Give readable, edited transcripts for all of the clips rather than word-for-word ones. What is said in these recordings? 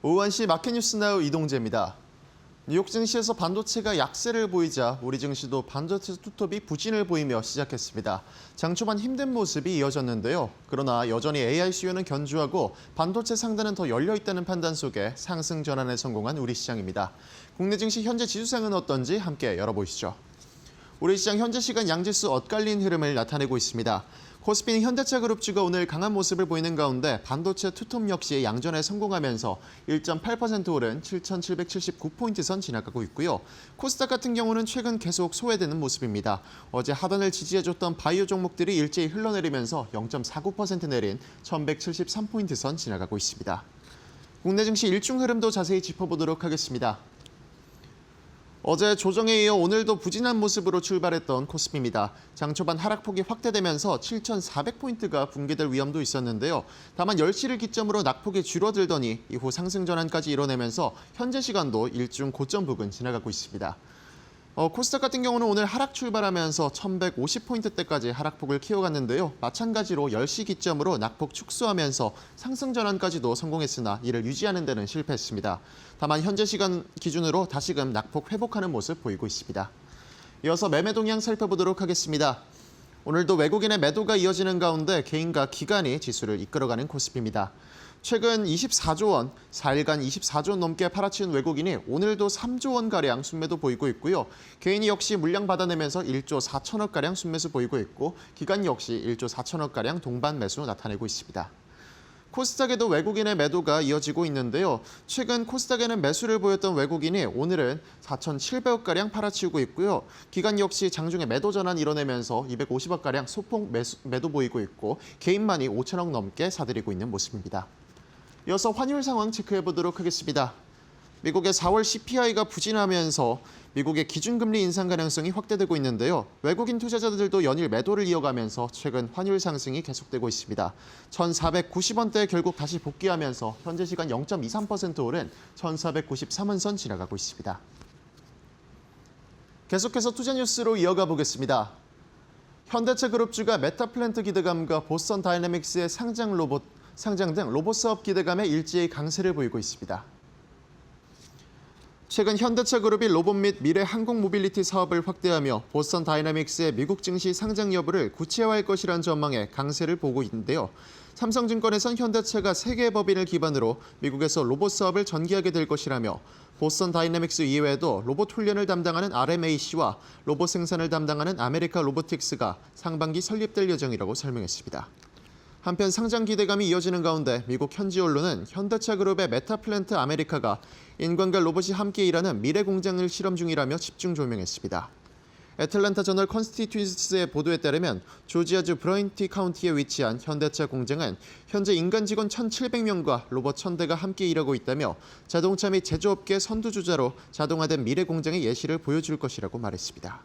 오후 1시 마켓뉴스나우 이동재입니다. 뉴욕 증시에서 반도체가 약세를 보이자 우리 증시도 반도체 투톱이 부진을 보이며 시작했습니다. 장 초반 힘든 모습이 이어졌는데요. 그러나 여전히 AI 수요는 견조하고 반도체 상단은 더 열려 있다는 판단 속에 상승 전환에 성공한 우리 시장입니다. 국내 증시 현재 지수상은 어떤지 함께 열어보시죠. 우리 시장 현재 시간 양지수 엇갈린 흐름을 나타내고 있습니다. 코스피는 현대차 그룹주가 오늘 강한 모습을 보이는 가운데 반도체 투톱 역시 양전에 성공하면서 1.8% 오른 7,779포인트 선 지나가고 있고요. 코스닥 같은 경우는 최근 계속 소외되는 모습입니다. 어제 하단을 지지해줬던 바이오 종목들이 일제히 흘러내리면서 0.49% 내린 1,173포인트 선 지나가고 있습니다. 국내 증시 일중 흐름도 자세히 짚어보도록 하겠습니다. 어제 조정에 이어 오늘도 부진한 모습으로 출발했던 코스피입니다. 장 초반 하락폭이 확대되면서 7,400포인트가 붕괴될 위험도 있었는데요. 다만 10시를 기점으로 낙폭이 줄어들더니 이후 상승 전환까지 이뤄내면서 현재 시간도 일중 고점 부근 지나가고 있습니다. 코스닥 같은 경우는 오늘 하락 출발하면서 1,150포인트대까지 하락폭을 키워갔는데요. 마찬가지로 10시 기점으로 낙폭 축소하면서 상승 전환까지도 성공했으나 이를 유지하는 데는 실패했습니다. 다만 현재 시간 기준으로 다시금 낙폭 회복하는 모습 보이고 있습니다. 이어서 매매 동향 살펴보도록 하겠습니다. 오늘도 외국인의 매도가 이어지는 가운데 개인과 기관이 지수를 이끌어가는 코스피입니다. 최근 24조 원, 4일간 24조 원 넘게 팔아치운 외국인이 오늘도 3조 원가량 순매도 보이고 있고요. 개인이 역시 물량 받아내면서 1조 4천억가량 순매수 보이고 있고 기관 역시 1조 4천억가량 동반 매수 나타내고 있습니다. 코스닥에도 외국인의 매도가 이어지고 있는데요. 최근 코스닥에는 매수를 보였던 외국인이 오늘은 4,700억가량 팔아치우고 있고요. 기관 역시 장중에 매도 전환 이뤄내면서 250억가량 소폭 매도 보이고 있고 개인만이 5천억 넘게 사들이고 있는 모습입니다. 이어서 환율 상황 체크해보도록 하겠습니다. 미국의 4월 CPI가 부진하면서 미국의 기준금리 인상 가능성이 확대되고 있는데요. 외국인 투자자들도 연일 매도를 이어가면서 최근 환율 상승이 계속되고 있습니다. 1,490원대에 결국 다시 복귀하면서 현재 시간 0.23% 오른 1,493원 선 지나가고 있습니다. 계속해서 투자 뉴스로 이어가 보겠습니다. 현대차 그룹주가 메타플랜트 기대감과 보스턴 다이내믹스의 상장 등 로봇 사업 기대감에 일제히 강세를 보이고 있습니다. 최근 현대차 그룹이 로봇 및 미래 항공 모빌리티 사업을 확대하며 보스턴 다이내믹스의 미국 증시 상장 여부를 구체화할 것이라는 전망에 강세를 보고 있는데요. 삼성증권에선 현대차가 세 개의 법인을 기반으로 미국에서 로봇 사업을 전개하게 될 것이라며 보스턴 다이내믹스 이외에도 로봇 훈련을 담당하는 RMAC와 로봇 생산을 담당하는 아메리카 로보틱스가 상반기 설립될 예정이라고 설명했습니다. 한편 상장 기대감이 이어지는 가운데 미국 현지 언론은 현대차 그룹의 메타플랜트 아메리카가 인간과 로봇이 함께 일하는 미래 공장을 실험 중이라며 집중 조명했습니다. 애틀랜타 저널 컨스티튜언스의 보도에 따르면 조지아주 브라인티 카운티에 위치한 현대차 공장은 현재 인간 직원 1,700명과 로봇 1,000대가 함께 일하고 있다며 자동차 및 제조업계 선두주자로 자동화된 미래 공장의 예시를 보여줄 것이라고 말했습니다.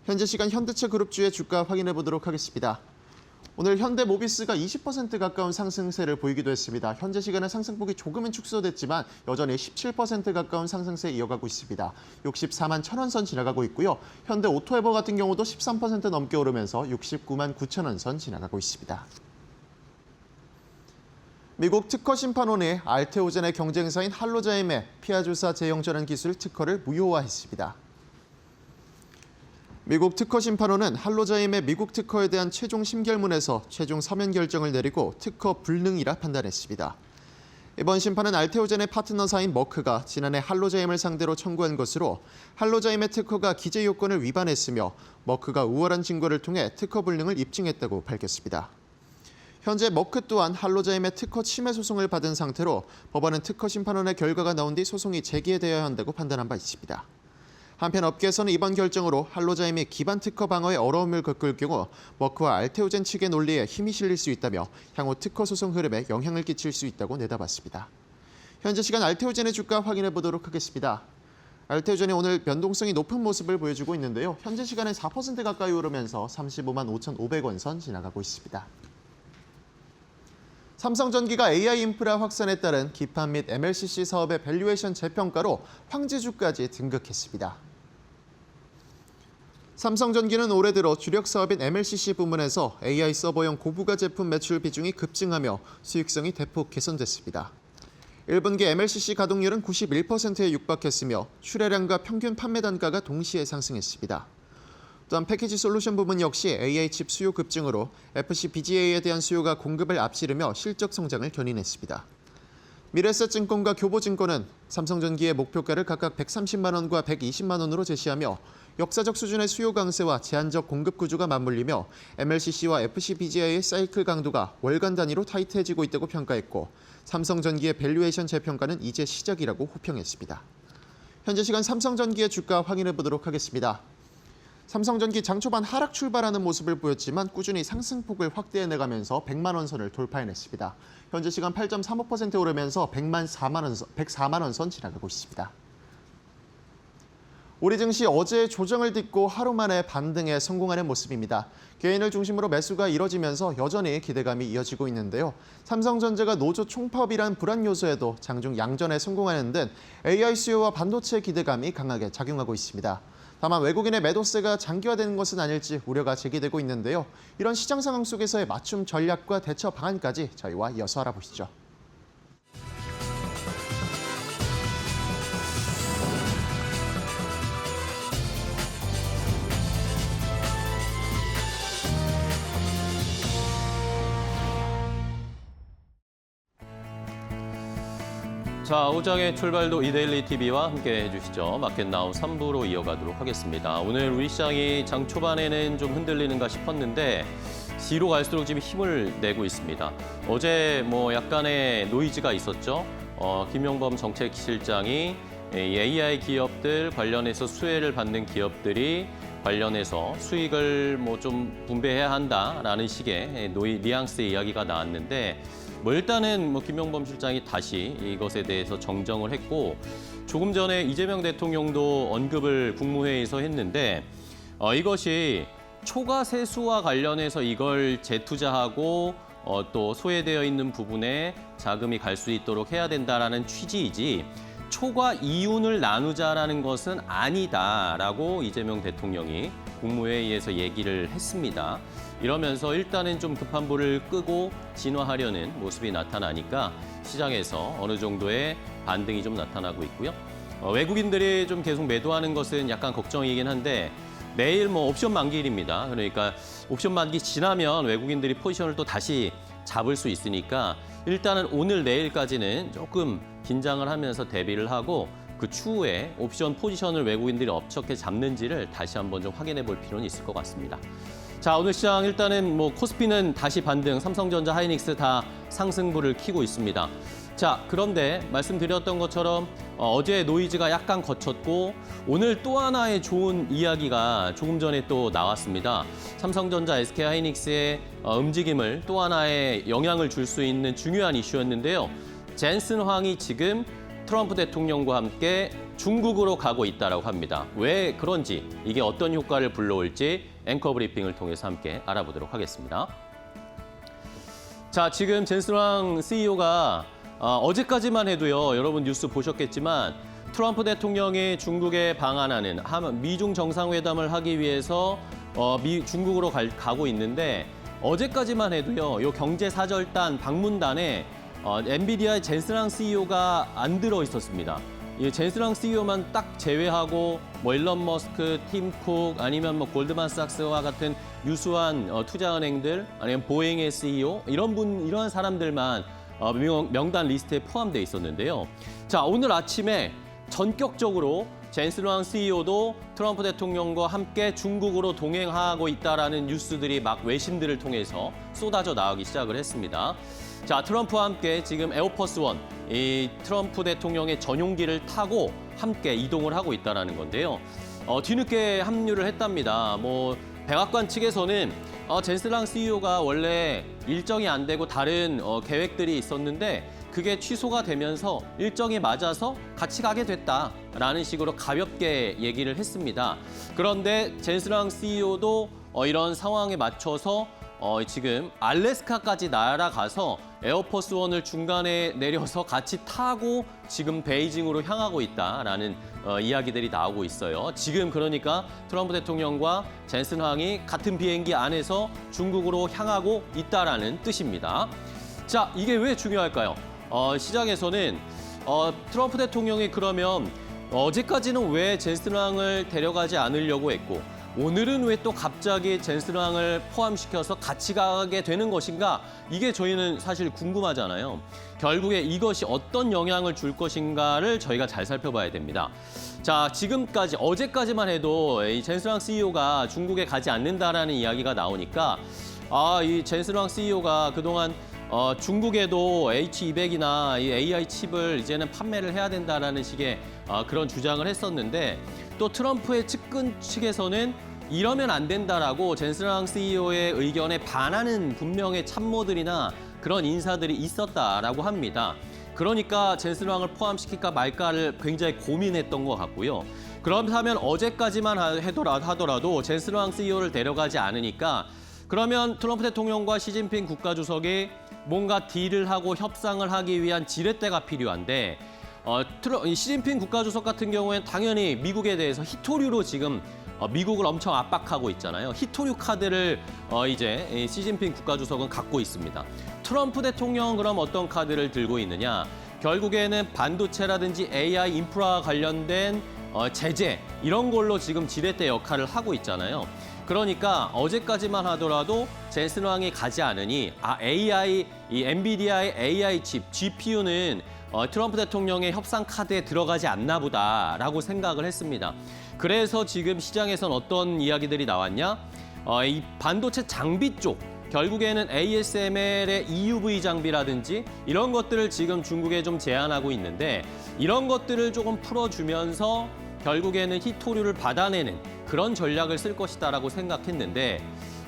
현재 시간 현대차 그룹주의 주가 확인해 보도록 하겠습니다. 오늘 현대모비스가 20% 가까운 상승세를 보이기도 했습니다. 현재 시간에 상승폭이 조금은 축소됐지만 여전히 17% 가까운 상승세 이어가고 있습니다. 64만 1,000원 선 지나가고 있고요. 현대오토에버 같은 경우도 13% 넘게 오르면서 69만 9천원 선 지나가고 있습니다. 미국 특허 심판원이 알테오젠의 경쟁사인 할로자임의 피하주사 제형 전환 기술 특허를 무효화했습니다. 미국 특허 심판원은 할로자임의 미국 특허에 대한 최종 심결문에서 최종 서면 결정을 내리고 특허 불능이라 판단했습니다. 이번 심판은 알테오젠의 파트너사인 머크가 지난해 할로자임을 상대로 청구한 것으로 할로자임의 특허가 기재 요건을 위반했으며 머크가 우월한 증거를 통해 특허 불능을 입증했다고 밝혔습니다. 현재 머크 또한 할로자임의 특허 침해 소송을 받은 상태로 법원은 특허 심판원의 결과가 나온 뒤 소송이 재개되어야 한다고 판단한 바 있습니다. 한편 업계에서는 이번 결정으로 할로자임이 기반 특허 방어에 어려움을 겪을 경우 머크와 알테오젠 측의 논리에 힘이 실릴 수 있다며 향후 특허 소송 흐름에 영향을 끼칠 수 있다고 내다봤습니다. 현재 시간 알테오젠의 주가 확인해 보도록 하겠습니다. 알테오젠이 오늘 변동성이 높은 모습을 보여주고 있는데요. 현재 시간에 4% 가까이 오르면서 35만 5,500원 선 지나가고 있습니다. 삼성전기가 AI 인프라 확산에 따른 기판 및 MLCC 사업의 밸류에이션 재평가로 황제주까지 등극했습니다. 삼성전기는 올해 들어 주력 사업인 MLCC 부문에서 AI 서버용 고부가 제품 매출 비중이 급증하며 수익성이 대폭 개선됐습니다. 1분기 MLCC 가동률은 91%에 육박했으며 출하량과 평균 판매 단가가 동시에 상승했습니다. 또한 패키지 솔루션 부문 역시 AI 칩 수요 급증으로 FC BGA에 대한 수요가 공급을 앞지르며 실적 성장을 견인했습니다. 미래에셋증권과 교보증권은 삼성전기의 목표가를 각각 130만 원과 120만 원으로 제시하며 역사적 수준의 수요 강세와 제한적 공급 구조가 맞물리며 MLCC와 FCBGA의 사이클 강도가 월간 단위로 타이트해지고 있다고 평가했고 삼성전기의 밸류에이션 재평가는 이제 시작이라고 호평했습니다. 현재 시간 삼성전기의 주가 확인해 보도록 하겠습니다. 삼성전기 장 초반 하락 출발하는 모습을 보였지만 꾸준히 상승폭을 확대해내가면서 100만 원 선을 돌파해냈습니다. 현재 시간 8.35% 오르면서 104만 원 선 지나가고 있습니다. 우리 증시 어제 조정을 딛고 하루 만에 반등에 성공하는 모습입니다. 개인을 중심으로 매수가 이뤄지면서 여전히 기대감이 이어지고 있는데요. 삼성전자가 노조 총파업이란 불안 요소에도 장중 양전에 성공하는 등 AI 수요와 반도체 기대감이 강하게 작용하고 있습니다. 다만 외국인의 매도세가 장기화되는 것은 아닐지 우려가 제기되고 있는데요. 이런 시장 상황 속에서의 맞춤 전략과 대처 방안까지 저희와 이어서 알아보시죠. 자, 오장의 출발도 이데일리 TV와 함께 해주시죠. 마켓나우 3부로 이어가도록 하겠습니다. 오늘 우리 시장이 장 초반에는 좀 흔들리는가 싶었는데 뒤로 갈수록 지금 힘을 내고 있습니다. 어제 약간의 노이즈가 있었죠. 김용범 정책실장이 AI 기업들 관련해서 수혜를 받는 기업들이 관련해서 수익을 좀 분배해야 한다라는 식의 뉘앙스의 이야기가 나왔는데 일단은 김용범 실장이 다시 이것에 대해서 정정을 했고 조금 전에 이재명 대통령도 언급을 국무회의에서 했는데 이것이 초과 세수와 관련해서 이걸 재투자하고 또 소외되어 있는 부분에 자금이 갈 수 있도록 해야 된다라는 취지이지 초과 이윤을 나누자라는 것은 아니다라고 이재명 대통령이 국무회의에서 얘기를 했습니다. 이러면서 일단은 좀 급한 불을 끄고 진화하려는 모습이 나타나니까 시장에서 어느 정도의 반등이 좀 나타나고 있고요. 외국인들이 좀 계속 매도하는 것은 약간 걱정이긴 한데 내일 옵션 만기일입니다. 그러니까 옵션 만기 지나면 외국인들이 포지션을 또 다시 잡을 수 있으니까 일단은 오늘 내일까지는 조금 긴장을 하면서 대비를 하고 그 추후에 옵션 포지션을 외국인들이 어떻게 잡는지를 다시 한번 좀 확인해 볼 필요는 있을 것 같습니다. 자, 오늘 시장 일단은 코스피는 다시 반등, 삼성전자, 하이닉스 다 상승부를 켜고 있습니다. 자, 그런데 말씀드렸던 것처럼 어제 노이즈가 약간 거쳤고 오늘 또 하나의 좋은 이야기가 조금 전에 또 나왔습니다. 삼성전자, SK하이닉스의 움직임을 또 하나의 영향을 줄 수 있는 중요한 이슈였는데요. 젠슨 황이 지금 트럼프 대통령과 함께 중국으로 가고 있다고 합니다. 왜 그런지, 이게 어떤 효과를 불러올지 앵커 브리핑을 통해서 함께 알아보도록 하겠습니다. 자, 지금 젠슨 황 CEO가 어제까지만 해도요, 여러분 뉴스 보셨겠지만 트럼프 대통령이 중국에 방한하는 미중 정상회담을 하기 위해서 중국으로 가고 있는데 어제까지만 해도요, 요 경제사절단 방문단에 엔비디아의 젠슨 황 CEO가 안 들어 있었습니다. 이 젠슨 황 CEO만 딱 제외하고 일론 머스크, 팀 쿡 아니면 골드만삭스와 같은 유수한 투자은행들 아니면 보잉의 CEO 이런 사람들만 명단 리스트에 포함되어 있었는데요. 자, 오늘 아침에 전격적으로 젠슨 황 CEO도 트럼프 대통령과 함께 중국으로 동행하고 있다라는 뉴스들이 막 외신들을 통해서 쏟아져 나오기 시작을 했습니다. 자, 트럼프와 함께 지금 에어포스 원, 이 트럼프 대통령의 전용기를 타고 함께 이동을 하고 있다는 건데요. 뒤늦게 합류를 했답니다. 백악관 측에서는 젠슨 황 CEO가 원래 일정이 안 되고 다른 계획들이 있었는데 그게 취소가 되면서 일정이 맞아서 같이 가게 됐다라는 식으로 가볍게 얘기를 했습니다. 그런데 젠슨 황 CEO도 이런 상황에 맞춰서 지금 알래스카까지 날아가서 에어포스 원을 중간에 내려서 같이 타고 지금 베이징으로 향하고 있다라는 이야기들이 나오고 있어요. 지금 그러니까 트럼프 대통령과 젠슨 황이 같은 비행기 안에서 중국으로 향하고 있다라는 뜻입니다. 자, 이게 왜 중요할까요? 시장에서는 트럼프 대통령이 그러면 어제까지는 왜 젠슨왕을 데려가지 않으려고 했고 오늘은 왜 또 갑자기 젠슨왕을 포함시켜서 같이 가게 되는 것인가? 이게 저희는 사실 궁금하잖아요. 결국에 이것이 어떤 영향을 줄 것인가를 저희가 잘 살펴봐야 됩니다. 자, 지금까지 어제까지만 해도 이 젠슨왕 CEO가 중국에 가지 않는다라는 이야기가 나오니까 이 젠슨왕 CEO가 그동안 중국에도 H200이나 이 AI 칩을 이제는 판매를 해야 된다라는 식의 그런 주장을 했었는데 또 트럼프의 측근 측에서는 이러면 안 된다라고 젠슨왕 CEO의 의견에 반하는 분명의 참모들이나 그런 인사들이 있었다라고 합니다. 그러니까 젠슨왕을 포함시킬까 말까를 굉장히 고민했던 것 같고요. 그렇다면 어제까지만 하더라도 젠슨왕 CEO를 데려가지 않으니까 그러면 트럼프 대통령과 시진핑 국가주석이 뭔가 딜을 하고 협상을 하기 위한 지렛대가 필요한데 시진핑 국가주석 같은 경우에는 당연히 미국에 대해서 희토류로 지금 미국을 엄청 압박하고 있잖아요. 희토류 카드를 이제 시진핑 국가주석은 갖고 있습니다. 트럼프 대통령은 그럼 어떤 카드를 들고 있느냐? 결국에는 반도체라든지 AI 인프라 관련된 제재 이런 걸로 지금 지렛대 역할을 하고 있잖아요. 그러니까 어제까지만 하더라도 젠슨왕이 가지 않으니 AI, 이 엔비디아의 AI 칩, GPU는 트럼프 대통령의 협상 카드에 들어가지 않나 보다라고 생각을 했습니다. 그래서 지금 시장에선 어떤 이야기들이 나왔냐? 이 반도체 장비 쪽, 결국에는 ASML의 EUV 장비라든지 이런 것들을 지금 중국에 좀 제한하고 있는데 이런 것들을 조금 풀어주면서 결국에는 희토류를 받아내는 그런 전략을 쓸 것이다라고 생각했는데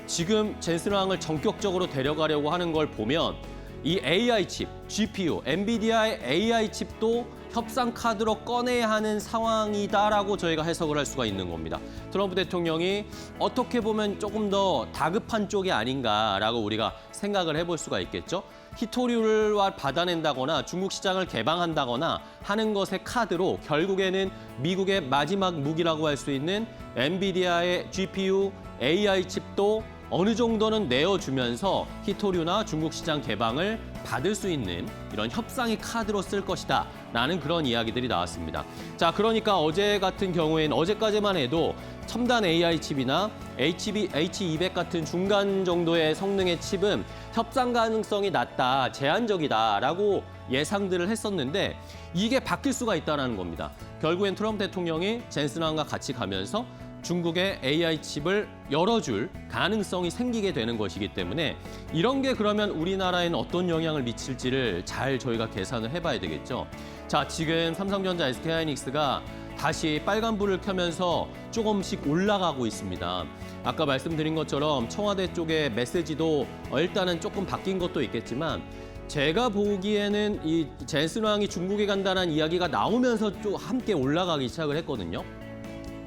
지금 젠슨왕을 전격적으로 데려가려고 하는 걸 보면 이 AI 칩, GPU, 엔비디아의 AI 칩도 협상 카드로 꺼내야 하는 상황이다라고 저희가 해석을 할 수가 있는 겁니다. 트럼프 대통령이 어떻게 보면 조금 더 다급한 쪽이 아닌가라고 우리가 생각을 해볼 수가 있겠죠. 희토류를 받아낸다거나 중국 시장을 개방한다거나 하는 것의 카드로 결국에는 미국의 마지막 무기라고 할 수 있는 엔비디아의 GPU, AI 칩도 어느 정도는 내어주면서 희토류나 중국 시장 개방을 받을 수 있는 이런 협상의 카드로 쓸 것이다 라는 그런 이야기들이 나왔습니다. 자, 그러니까 어제 같은 경우에는 어제까지만 해도 첨단 AI 칩이나 H200 같은 중간 정도의 성능의 칩은 협상 가능성이 낮다, 제한적이다라고 예상들을 했었는데 이게 바뀔 수가 있다는 겁니다. 결국엔 트럼프 대통령이 젠슨왕과 같이 가면서 중국의 AI 칩을 열어줄 가능성이 생기게 되는 것이기 때문에 이런 게 그러면 우리나라에는 어떤 영향을 미칠지를 잘 저희가 계산을 해봐야 되겠죠. 자, 지금 삼성전자, SK하이닉스가 다시 빨간불을 켜면서 조금씩 올라가고 있습니다. 아까 말씀드린 것처럼 청와대 쪽의 메시지도 일단은 조금 바뀐 것도 있겠지만 제가 보기에는 이 젠슨왕이 중국에 간다는 이야기가 나오면서 좀 함께 올라가기 시작을 했거든요.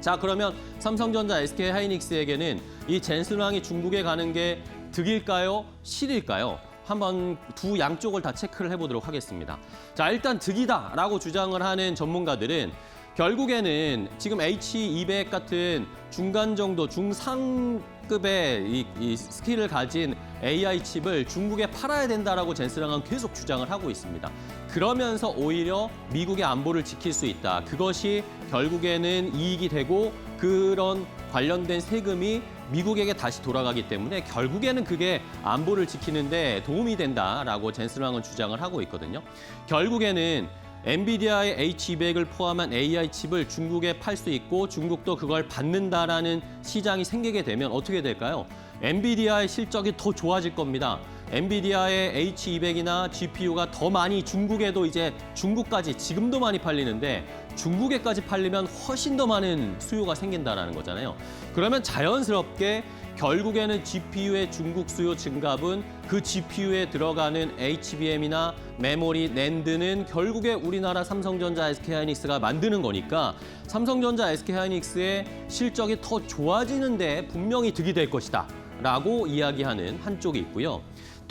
자, 그러면 삼성전자, SK하이닉스에게는 이 젠슨왕이 중국에 가는 게 득일까요? 실일까요? 한번 두 양쪽을 다 체크를 해보도록 하겠습니다. 자, 일단 득이다라고 주장을 하는 전문가들은 결국에는 지금 H200 같은 중간 정도, 중상급의 이 스킬을 가진 AI 칩을 중국에 팔아야 된다라고 젠슨왕은 계속 주장을 하고 있습니다. 그러면서 오히려 미국의 안보를 지킬 수 있다. 그것이 결국에는 이익이 되고 그런 관련된 세금이 미국에게 다시 돌아가기 때문에 결국에는 그게 안보를 지키는 데 도움이 된다라고 젠슨왕은 주장을 하고 있거든요. 결국에는 엔비디아의 H200을 포함한 AI 칩을 중국에 팔 수 있고 중국도 그걸 받는다라는 시장이 생기게 되면 어떻게 될까요? 엔비디아의 실적이 더 좋아질 겁니다. 엔비디아의 H200이나 GPU가 더 많이 중국에도 이제 중국까지 지금도 많이 팔리는데 중국에까지 팔리면 훨씬 더 많은 수요가 생긴다는 거잖아요. 그러면 자연스럽게 결국에는 GPU의 중국 수요 증가분, 그 GPU에 들어가는 HBM이나 메모리, 낸드는 결국에 우리나라 삼성전자, SK하이닉스가 만드는 거니까 삼성전자, SK하이닉스의 실적이 더 좋아지는데 분명히 득이 될 것이다 라고 이야기하는 한쪽이 있고요.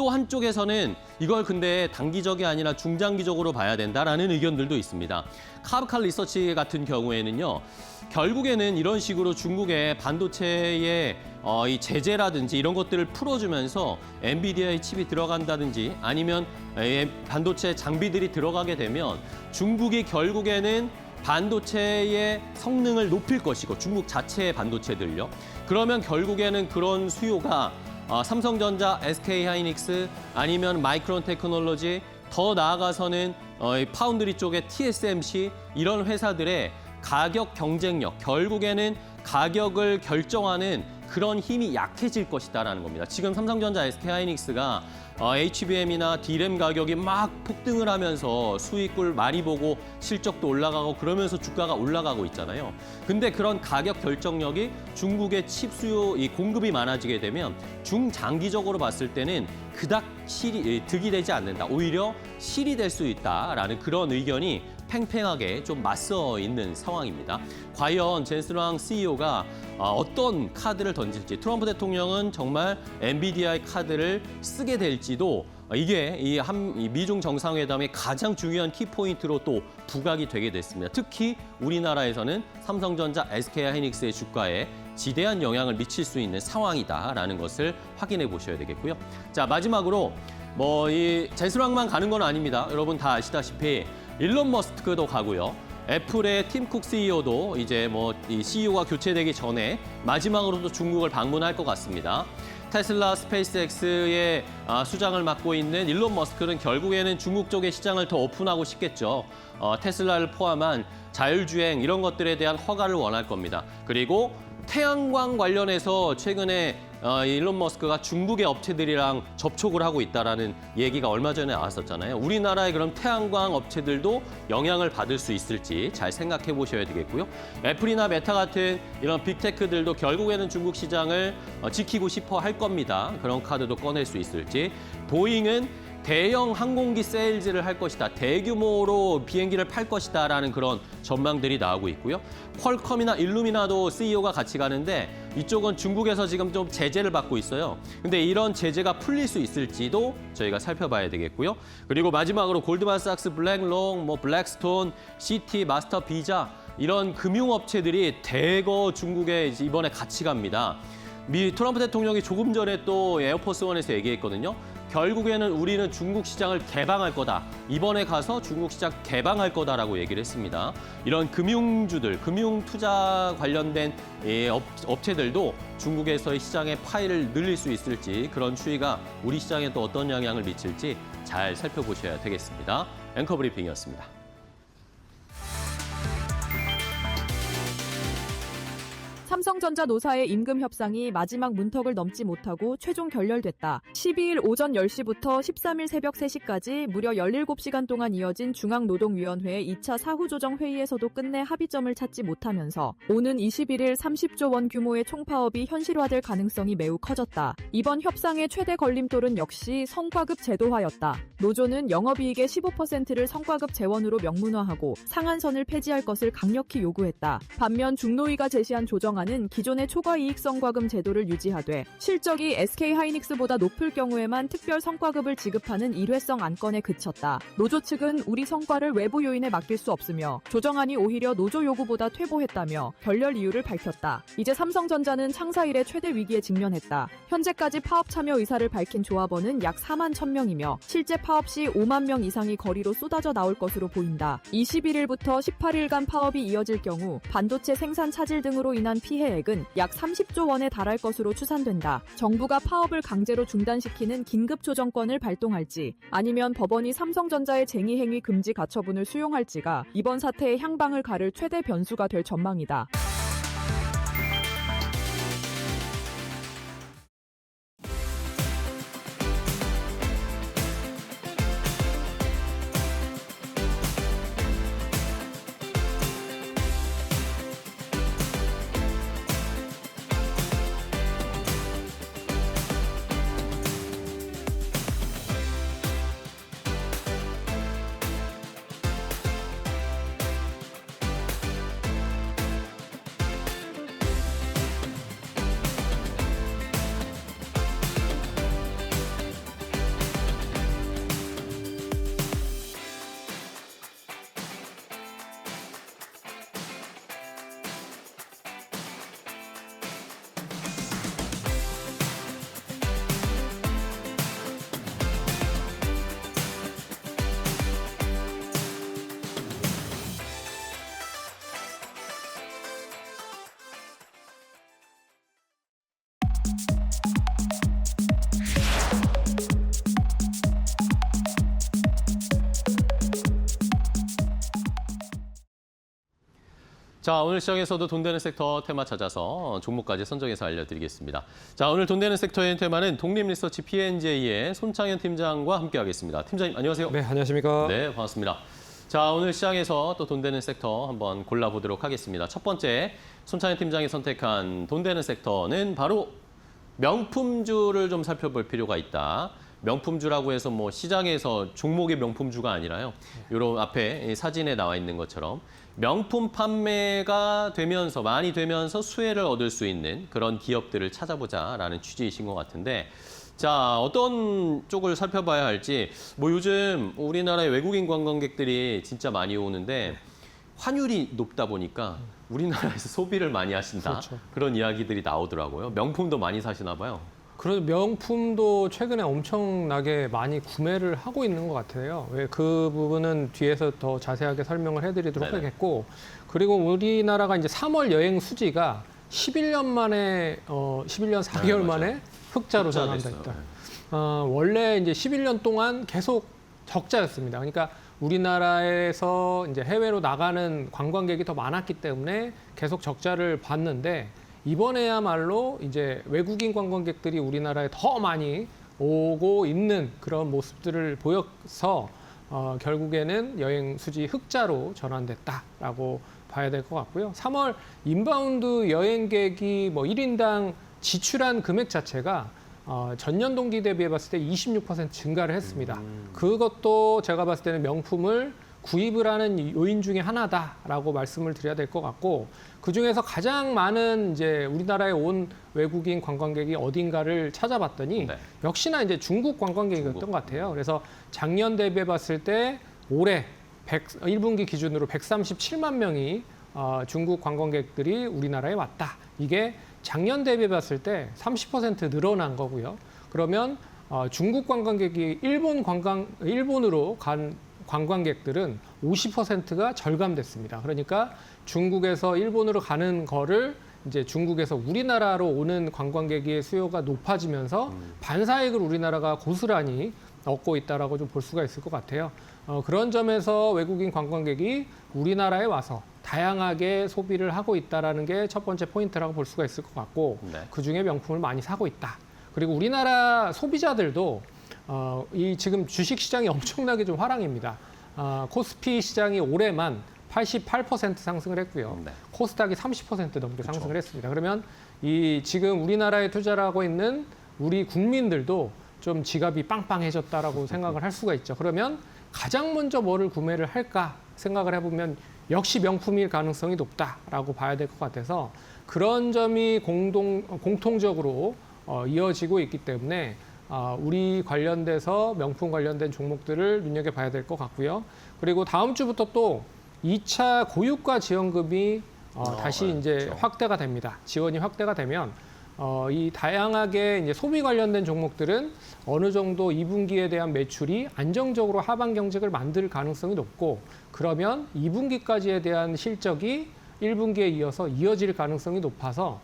또 한쪽에서는 이걸 근데 단기적이 아니라 중장기적으로 봐야 된다라는 의견들도 있습니다. 카브칼 리서치 같은 경우에는요. 결국에는 이런 식으로 중국의 반도체의 이 제재라든지 이런 것들을 풀어주면서 엔비디아의 칩이 들어간다든지 아니면 반도체 장비들이 들어가게 되면 중국이 결국에는 반도체의 성능을 높일 것이고 중국 자체의 반도체들요. 그러면 결국에는 그런 수요가 삼성전자, SK하이닉스 아니면 마이크론 테크놀로지 더 나아가서는 파운드리 쪽의 TSMC 이런 회사들의 가격 경쟁력, 결국에는 가격을 결정하는 그런 힘이 약해질 것이다라는 겁니다. 지금 삼성전자, SK하이닉스가 HBM이나 D램 가격이 막 폭등을 하면서 수익을 많이 보고 실적도 올라가고 그러면서 주가가 올라가고 있잖아요. 근데 그런 가격 결정력이 중국의 칩 수요, 이 공급이 많아지게 되면 중장기적으로 봤을 때는 그닥 득이 되지 않는다. 오히려 실이 될 수 있다라는 그런 의견이 팽팽하게 좀 맞서 있는 상황입니다. 과연 젠슨 CEO가 어떤 카드를 던질지, 트럼프 대통령은 정말 엔비디아의 카드를 쓰게 될지도 이게 이 미중 정상회담의 가장 중요한 키포인트로 또 부각이 되게 됐습니다. 특히 우리나라에서는 삼성전자, SK하이닉스의 주가에 지대한 영향을 미칠 수 있는 상황이다라는 것을 확인해 보셔야 되겠고요. 자, 마지막으로 이 젠슨왕만 가는 건 아닙니다. 여러분 다 아시다시피 일론 머스크도 가고요. 애플의 팀 쿡 CEO도 이제 이 CEO가 교체되기 전에 마지막으로도 중국을 방문할 것 같습니다. 테슬라, 스페이스X의 수장을 맡고 있는 일론 머스크는 결국에는 중국 쪽의 시장을 더 오픈하고 싶겠죠. 테슬라를 포함한 자율주행 이런 것들에 대한 허가를 원할 겁니다. 그리고 태양광 관련해서 최근에 일론 머스크가 중국의 업체들이랑 접촉을 하고 있다라는 얘기가 얼마 전에 나왔었잖아요. 우리나라의 그럼 태양광 업체들도 영향을 받을 수 있을지 잘 생각해 보셔야 되겠고요. 애플이나 메타 같은 이런 빅테크들도 결국에는 중국 시장을 지키고 싶어 할 겁니다. 그런 카드도 꺼낼 수 있을지. 보잉은 대형 항공기 세일즈를 할 것이다. 대규모로 비행기를 팔 것이다라는 그런 전망들이 나오고 있고요. 퀄컴이나 일루미나도 CEO가 같이 가는데 이쪽은 중국에서 지금 좀 제재를 받고 있어요. 근데 이런 제재가 풀릴 수 있을지도 저희가 살펴봐야 되겠고요. 그리고 마지막으로 골드만삭스, 블랙롱, 블랙스톤, 시티, 마스터 비자 이런 금융업체들이 대거 중국에 이번에 같이 갑니다. 트럼프 대통령이 조금 전에 또 에어포스원에서 얘기했거든요. 결국에는 우리는 중국 시장을 개방할 거다. 이번에 가서 중국 시장 개방할 거다라고 얘기를 했습니다. 이런 금융주들, 금융투자 관련된 업체들도 중국에서의 시장의 파일을 늘릴 수 있을지 그런 추이가 우리 시장에 또 어떤 영향을 미칠지 잘 살펴보셔야 되겠습니다. 앵커 브리핑이었습니다. 삼성전자 노사의 임금 협상이 마지막 문턱을 넘지 못하고 최종 결렬됐다. 12일 오전 10시부터 13일 새벽 3시까지 무려 17시간 동안 이어진 중앙노동위원회 2차 사후조정 회의에서도 끝내 합의점을 찾지 못하면서 오는 21일 30조 원 규모의 총파업이 현실화될 가능성이 매우 커졌다. 이번 협상의 최대 걸림돌은 역시 성과급 제도화였다. 노조는 영업이익의 15%를 성과급 재원으로 명문화하고 상한선을 폐지할 것을 강력히 요구했다. 반면 중노위가 제시한 조정안은 기존의 초과이익 성과금 제도를 유지하되 실적이 SK하이닉스보다 높을 경우에만 특별 성과급을 지급하는 일회성 안건에 그쳤다. 노조 측은 우리 성과를 외부 요인에 맡길 수 없으며 조정안이 오히려 노조 요구보다 퇴보했다며 결렬 이유를 밝혔다. 이제 삼성전자는 창사 이래 최대 위기에 직면했다. 현재까지 파업 참여 의사를 밝힌 조합원은 약 4만 1,000명이며 실제 파업 시 5만 명 이상이 거리로 쏟아져 나올 것으로 보인다. 21일부터 18일간 파업이 이어질 경우 반도체 생산 차질 등으로 인한 피해액은 약 30조 원에 달할 것으로 추산된다. 정부가 파업을 강제로 중단시키는 긴급조정권을 발동할지 아니면 법원이 삼성전자의 쟁의행위 금지 가처분을 수용할지가 이번 사태의 향방을 가를 최대 변수가 될 전망이다. 자, 오늘 시장에서도 돈 되는 섹터 테마 찾아서 종목까지 선정해서 알려드리겠습니다. 자, 오늘 돈 되는 섹터의 테마는 독립리서치 P&J의 손창현 팀장과 함께하겠습니다. 팀장님, 안녕하세요. 네, 안녕하십니까. 네, 반갑습니다. 자, 오늘 시장에서 또 돈 되는 섹터 한번 골라보도록 하겠습니다. 첫 번째, 손창현 팀장이 선택한 돈 되는 섹터는 바로 명품주를 좀 살펴볼 필요가 있다. 명품주라고 해서 뭐 시장에서 종목의 명품주가 아니라요. 이런 앞에 이 사진에 나와 있는 것처럼 명품 판매가 되면서 많이 되면서 수혜를 얻을 수 있는 그런 기업들을 찾아보자라는 취지이신 것 같은데 자, 어떤 쪽을 살펴봐야 할지 뭐 요즘 우리나라의 외국인 관광객들이 진짜 많이 오는데 환율이 높다 보니까 우리나라에서 소비를 많이 하신다. 그렇죠. 그런 이야기들이 나오더라고요. 명품도 많이 사시나 봐요. 그런 명품도 최근에 엄청나게 많이 구매를 하고 있는 것 같아요. 왜 그 부분은 뒤에서 더 자세하게 설명을 해드리도록 네네. 하겠고, 그리고 우리나라가 이제 3월 여행 수지가 11년 만에 11년 4개월 맞아요. 만에 흑자로 흑자 전환됐다. 됐어요. 원래 이제 11년 동안 계속 적자였습니다. 그러니까 우리나라에서 이제 해외로 나가는 관광객이 더 많았기 때문에 계속 적자를 봤는데 이번에야말로 이제 외국인 관광객들이 우리나라에 더 많이 오고 있는 그런 모습들을 보여서 결국에는 여행 수지 흑자로 전환됐다라고 봐야 될 것 같고요. 3월 인바운드 여행객이 뭐 1인당 지출한 금액 자체가 전년 동기 대비해 봤을 때 26% 증가를 했습니다. 그것도 제가 봤을 때는 명품을 구입을 하는 요인 중에 하나다라고 말씀을 드려야 될 것 같고, 그 중에서 가장 많은 이제 우리나라에 온 외국인 관광객이 어딘가를 찾아봤더니 네. 역시나 이제 중국 관광객이었던 것 같아요. 그래서 작년 대비해 봤을 때 올해 1분기 기준으로 137만 명이 중국 관광객들이 우리나라에 왔다. 이게 작년 대비해 봤을 때 30% 늘어난 거고요. 그러면 중국 관광객이 일본으로 간 관광객들은 50%가 절감됐습니다. 그러니까 중국에서 일본으로 가는 거를 이제 중국에서 우리나라로 오는 관광객의 수요가 높아지면서 반사이익을 우리나라가 고스란히 얻고 있다라고 좀 볼 수가 있을 것 같아요. 그런 점에서 외국인 관광객이 우리나라에 와서 다양하게 소비를 하고 있다라는 게 첫 번째 포인트라고 볼 수가 있을 것 같고, 네. 그 중에 명품을 많이 사고 있다. 그리고 우리나라 소비자들도 이 지금 주식 시장이 엄청나게 좀 화랑입니다. 코스피 시장이 올해만 88% 상승을 했고요. 네. 코스닥이 30% 넘게 상승을 했습니다. 그러면 이 지금 우리나라에 투자를 하고 있는 우리 국민들도 좀 지갑이 빵빵해졌다라고 생각을 할 수가 있죠. 그러면 가장 먼저 뭐를 구매를 할까 생각을 해보면 역시 명품일 가능성이 높다라고 봐야 될 것 같아서 그런 점이 공통적으로 이어지고 있기 때문에 우리 관련돼서 명품 관련된 종목들을 눈여겨봐야 될 것 같고요. 그리고 다음 주부터 또 2차 고유가 지원금이 다시 네, 이제 그렇죠. 확대가 됩니다. 지원이 확대가 되면 이 다양하게 이제 소비 관련된 종목들은 어느 정도 2분기에 대한 매출이 안정적으로 하반 경직을 만들 가능성이 높고, 그러면 2분기까지에 대한 실적이 1분기에 이어서 이어질 가능성이 높아서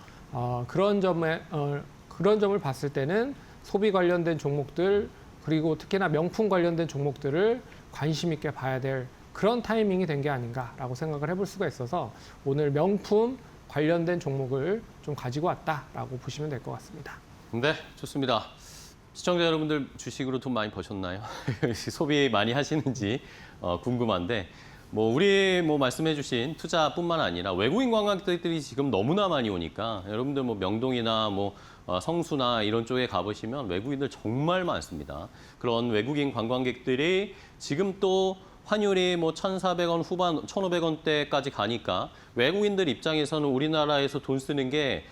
그런 점을 봤을 때는 소비 관련된 종목들 그리고 특히나 명품 관련된 종목들을 관심 있게 봐야 될 그런 타이밍이 된 게 아닌가라고 생각을 해볼 수가 있어서 오늘 명품 관련된 종목을 좀 가지고 왔다라고 보시면 될 것 같습니다. 네, 좋습니다. 시청자 여러분들 주식으로 돈 많이 버셨나요? 소비 많이 하시는지 궁금한데 우리 말씀해주신 투자뿐만 아니라 외국인 관광객들이 지금 너무나 많이 오니까 여러분들 명동이나 성수나 이런 쪽에 가보시면 외국인들 정말 많습니다. 그런 외국인 관광객들이 지금 또 환율이 1,400원 후반, 1,500원대까지 가니까 외국인들 입장에서는 우리나라에서 돈 쓰는 게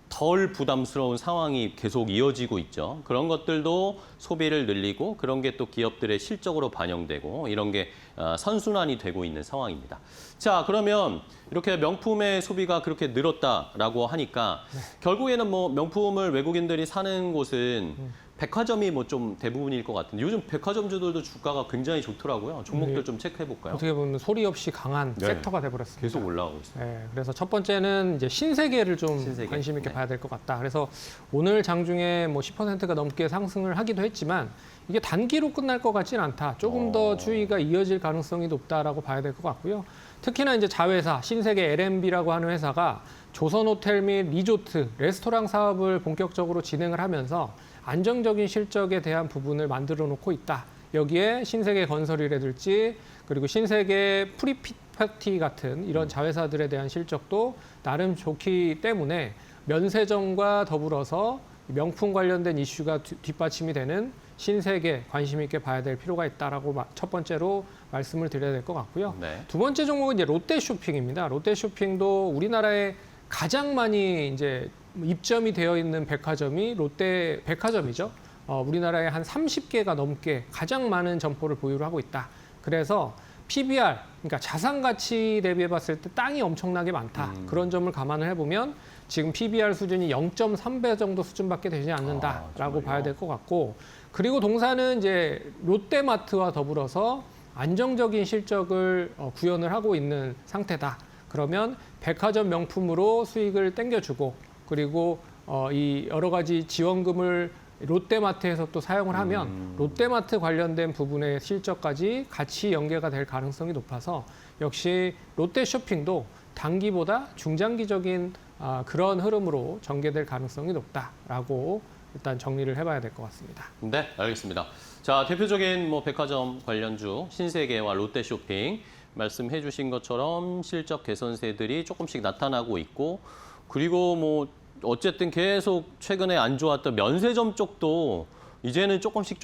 덜 부담스러운 상황이 계속 이어지고 있죠. 그런 것들도 소비를 늘리고 그런 게 또 기업들의 실적으로 반영되고 이런 게 선순환이 되고 있는 상황입니다. 자, 그러면 이렇게 명품의 소비가 그렇게 늘었다라고 하니까 결국에는 명품을 외국인들이 사는 곳은 백화점이 좀 대부분일 것 같은데 요즘 백화점주들도 주가가 굉장히 좋더라고요. 종목들 네. 좀 체크해 볼까요? 어떻게 보면 소리 없이 강한 네. 섹터가 돼버렸습니다. 계속 올라가고 있어요. 네, 그래서 첫 번째는 이제 신세계를 좀 신세계. 관심 있게 네. 봐야 될 것 같다. 그래서 오늘 장중에 10%가 넘게 상승을 하기도 했지만 이게 단기로 끝날 것 같지는 않다. 조금 더 추이가 이어질 가능성이 높다라고 봐야 될 것 같고요. 특히나 이제 자회사 신세계 L&B라고 하는 회사가 조선호텔 및 리조트, 레스토랑 사업을 본격적으로 진행을 하면서 안정적인 실적에 대한 부분을 만들어 놓고 있다. 여기에 신세계 건설이라든지 그리고 신세계 프리파티 같은 이런 자회사들에 대한 실적도 나름 좋기 때문에 면세점과 더불어서 명품 관련된 이슈가 뒷받침이 되는 신세계 관심 있게 봐야 될 필요가 있다라고 첫 번째로 말씀을 드려야 될 것 같고요. 네. 두 번째 종목은 이제 롯데쇼핑입니다. 롯데쇼핑도 우리나라에 가장 많이 이제 입점이 되어 있는 백화점이 롯데 백화점이죠. 우리나라에 한 30개가 넘게 가장 많은 점포를 보유를 하고 있다. 그래서 PBR, 그러니까 자산 가치 대비해 봤을 때 땅이 엄청나게 많다. 그런 점을 감안을 해보면 지금 PBR 수준이 0.3배 정도 수준밖에 되지 않는다라고 봐야 될 것 같고, 그리고 동사는 이제 롯데마트와 더불어서 안정적인 실적을 구현을 하고 있는 상태다. 그러면 백화점 명품으로 수익을 땡겨주고, 그리고 이 여러 가지 지원금을 롯데마트에서 또 사용을 하면 롯데마트 관련된 부분의 실적까지 같이 연계가 될 가능성이 높아서 역시 롯데쇼핑도 단기보다 중장기적인 그런 흐름으로 전개될 가능성이 높다라고 일단 정리를 해봐야 될 것 같습니다. 네, 알겠습니다. 자, 대표적인 뭐 백화점 관련주 신세계와 롯데쇼핑 말씀해 주신 것처럼 실적 개선세들이 조금씩 나타나고 있고, 그리고 뭐 어쨌든 계속 최근에 안 좋았던 면세점 쪽도 이제는 조금씩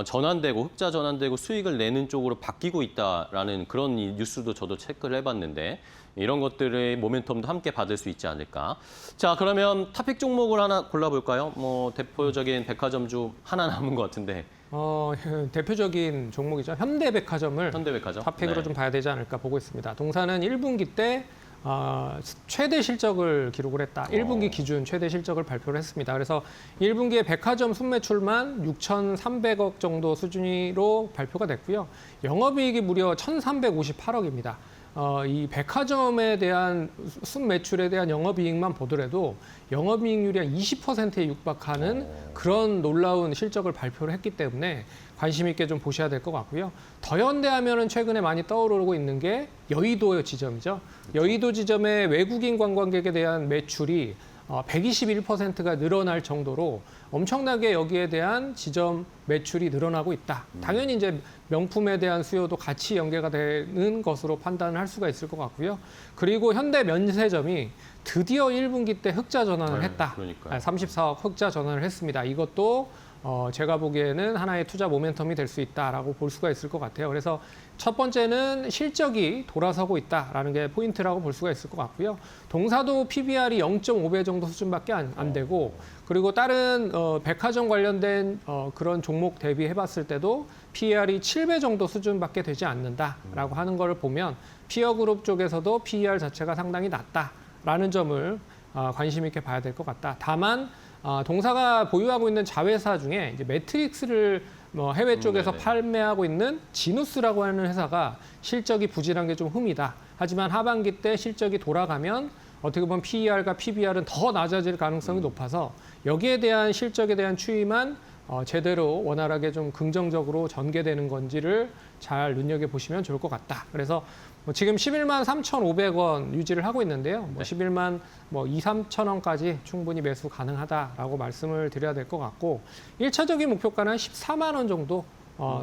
전환되고 흑자 전환되고 수익을 내는 쪽으로 바뀌고 있다라는 그런 뉴스도 저도 체크를 해봤는데, 이런 것들의 모멘텀도 함께 받을 수 있지 않을까. 자, 그러면 탑픽 종목을 하나 골라볼까요? 뭐 대표적인 백화점주 하나 남은 것 같은데. 대표적인 종목이죠. 현대백화점을 현대백화점. 탑픽으로 네. 좀 봐야 되지 않을까 보고 있습니다. 동사는 1분기 때 최대 실적을 기록을 했다. 1분기 기준 최대 실적을 발표를 했습니다. 그래서 1분기에 백화점 순매출만 6,300억 정도 수준으로 발표가 됐고요. 영업이익이 무려 1,358억입니다. 이 백화점에 대한 순매출에 대한 영업이익만 보더라도 영업이익률이 한 20%에 육박하는 그런 놀라운 실적을 발표를 했기 때문에 관심 있게 좀 보셔야 될 것 같고요. 더현대하면은 최근에 많이 떠오르고 있는 게 여의도 지점이죠. 여의도 지점의 외국인 관광객에 대한 매출이 121%가 늘어날 정도로 엄청나게 여기에 대한 지점 매출이 늘어나고 있다. 당연히 이제 명품에 대한 수요도 같이 연계가 되는 것으로 판단을 할 수가 있을 것 같고요. 그리고 현대 면세점이 드디어 1분기 때 흑자 전환을 했다. 그러니까요. 34억 흑자 전환을 했습니다. 이것도 제가 보기에는 하나의 투자 모멘텀이 될 수 있다라고 볼 수가 있을 것 같아요. 그래서 첫 번째는 실적이 돌아서고 있다라는 게 포인트라고 볼 수가 있을 것 같고요. 동사도 PBR이 0.5배 정도 수준밖에 안 되고, 그리고 다른 백화점 관련된 그런 종목 대비해봤을 때도 PER이 7배 정도 수준밖에 되지 않는다라고 하는 걸 보면 피어그룹 쪽에서도 PER 자체가 상당히 낮다라는 점을 관심 있게 봐야 될 것 같다. 다만 동사가 보유하고 있는 자회사 중에 이제 매트릭스를 해외 쪽에서 판매하고 있는 지누스라고 하는 회사가 실적이 부진한 게 좀 흠이다. 하지만 하반기 때 실적이 돌아가면 어떻게 보면 PER과 PBR은 더 낮아질 가능성이 높아서 여기에 대한 실적에 대한 추이만 제대로 원활하게 좀 긍정적으로 전개되는 건지를 잘 눈여겨보시면 좋을 것 같다. 그래서 지금 11만 3,500원 유지를 하고 있는데요. 11만 2, 3천 원까지 충분히 매수 가능하다라고 말씀을 드려야 될 것 같고, 1차적인 목표가는 14만 원 정도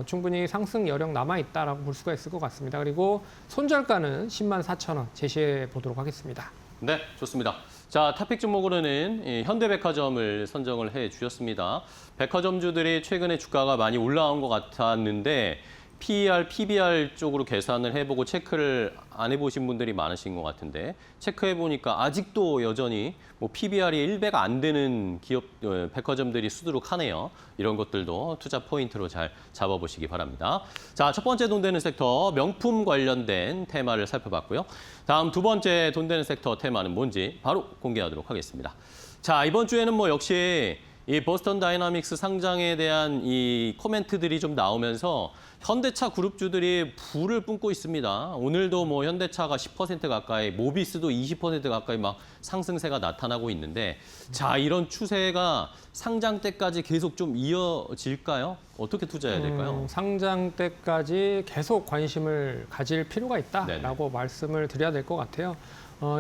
충분히 상승 여력 남아있다라고 볼 수가 있을 것 같습니다. 그리고 손절가는 10만 4천 원 제시해 보도록 하겠습니다. 네, 좋습니다. 자, 탑픽 종목으로는 이 현대백화점을 선정을 해 주셨습니다. 백화점주들이 최근에 주가가 많이 올라온 것 같았는데 PER, PBR 쪽으로 계산을 해보고 체크를 안 해보신 분들이 많으신 것 같은데, 체크해보니까 아직도 여전히 뭐 PBR이 1배가 안 되는 기업, 백화점들이 수두룩하네요. 이런 것들도 투자 포인트로 잘 잡아보시기 바랍니다. 자, 첫 번째 돈 되는 섹터, 명품 관련된 테마를 살펴봤고요. 다음 두 번째 돈 되는 섹터 테마는 뭔지 바로 공개하도록 하겠습니다. 자, 이번 주에는 뭐 역시 이 보스턴 다이나믹스 상장에 대한 이 코멘트들이 좀 나오면서 현대차 그룹주들이 불을 뿜고 있습니다. 오늘도 뭐 현대차가 10% 가까이, 모비스도 20% 가까이 막 상승세가 나타나고 있는데, 자, 이런 추세가 상장 때까지 계속 좀 이어질까요? 어떻게 투자해야 될까요? 상장 때까지 계속 관심을 가질 필요가 있다라고 말씀을 드려야 될 것 같아요.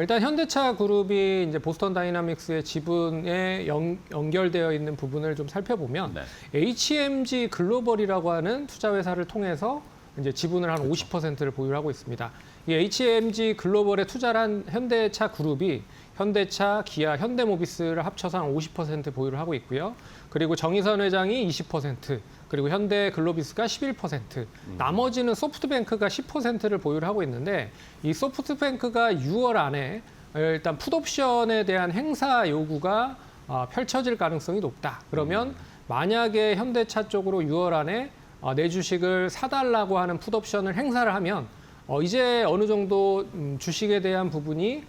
일단 현대차 그룹이 이제 보스턴 다이나믹스의 지분에 연결되어 있는 부분을 좀 살펴보면 네. HMG 글로벌이라고 하는 투자 회사를 통해서 이제 지분을 한 50%를 보유하고 있습니다. 이 HMG 글로벌에 투자를 한 현대차 그룹이 현대차, 기아, 현대모비스를 합쳐서 한 50% 보유를 하고 있고요. 그리고 정의선 회장이 20%, 그리고 현대글로비스가 11%, 나머지는 소프트뱅크가 10%를 보유를 하고 있는데, 이 소프트뱅크가 6월 안에 일단 풋옵션에 대한 행사 요구가 펼쳐질 가능성이 높다. 그러면 만약에 현대차 쪽으로 6월 안에 내 주식을 사달라고 하는 풋옵션을 행사를 하면 이제 어느 정도 주식에 대한 부분이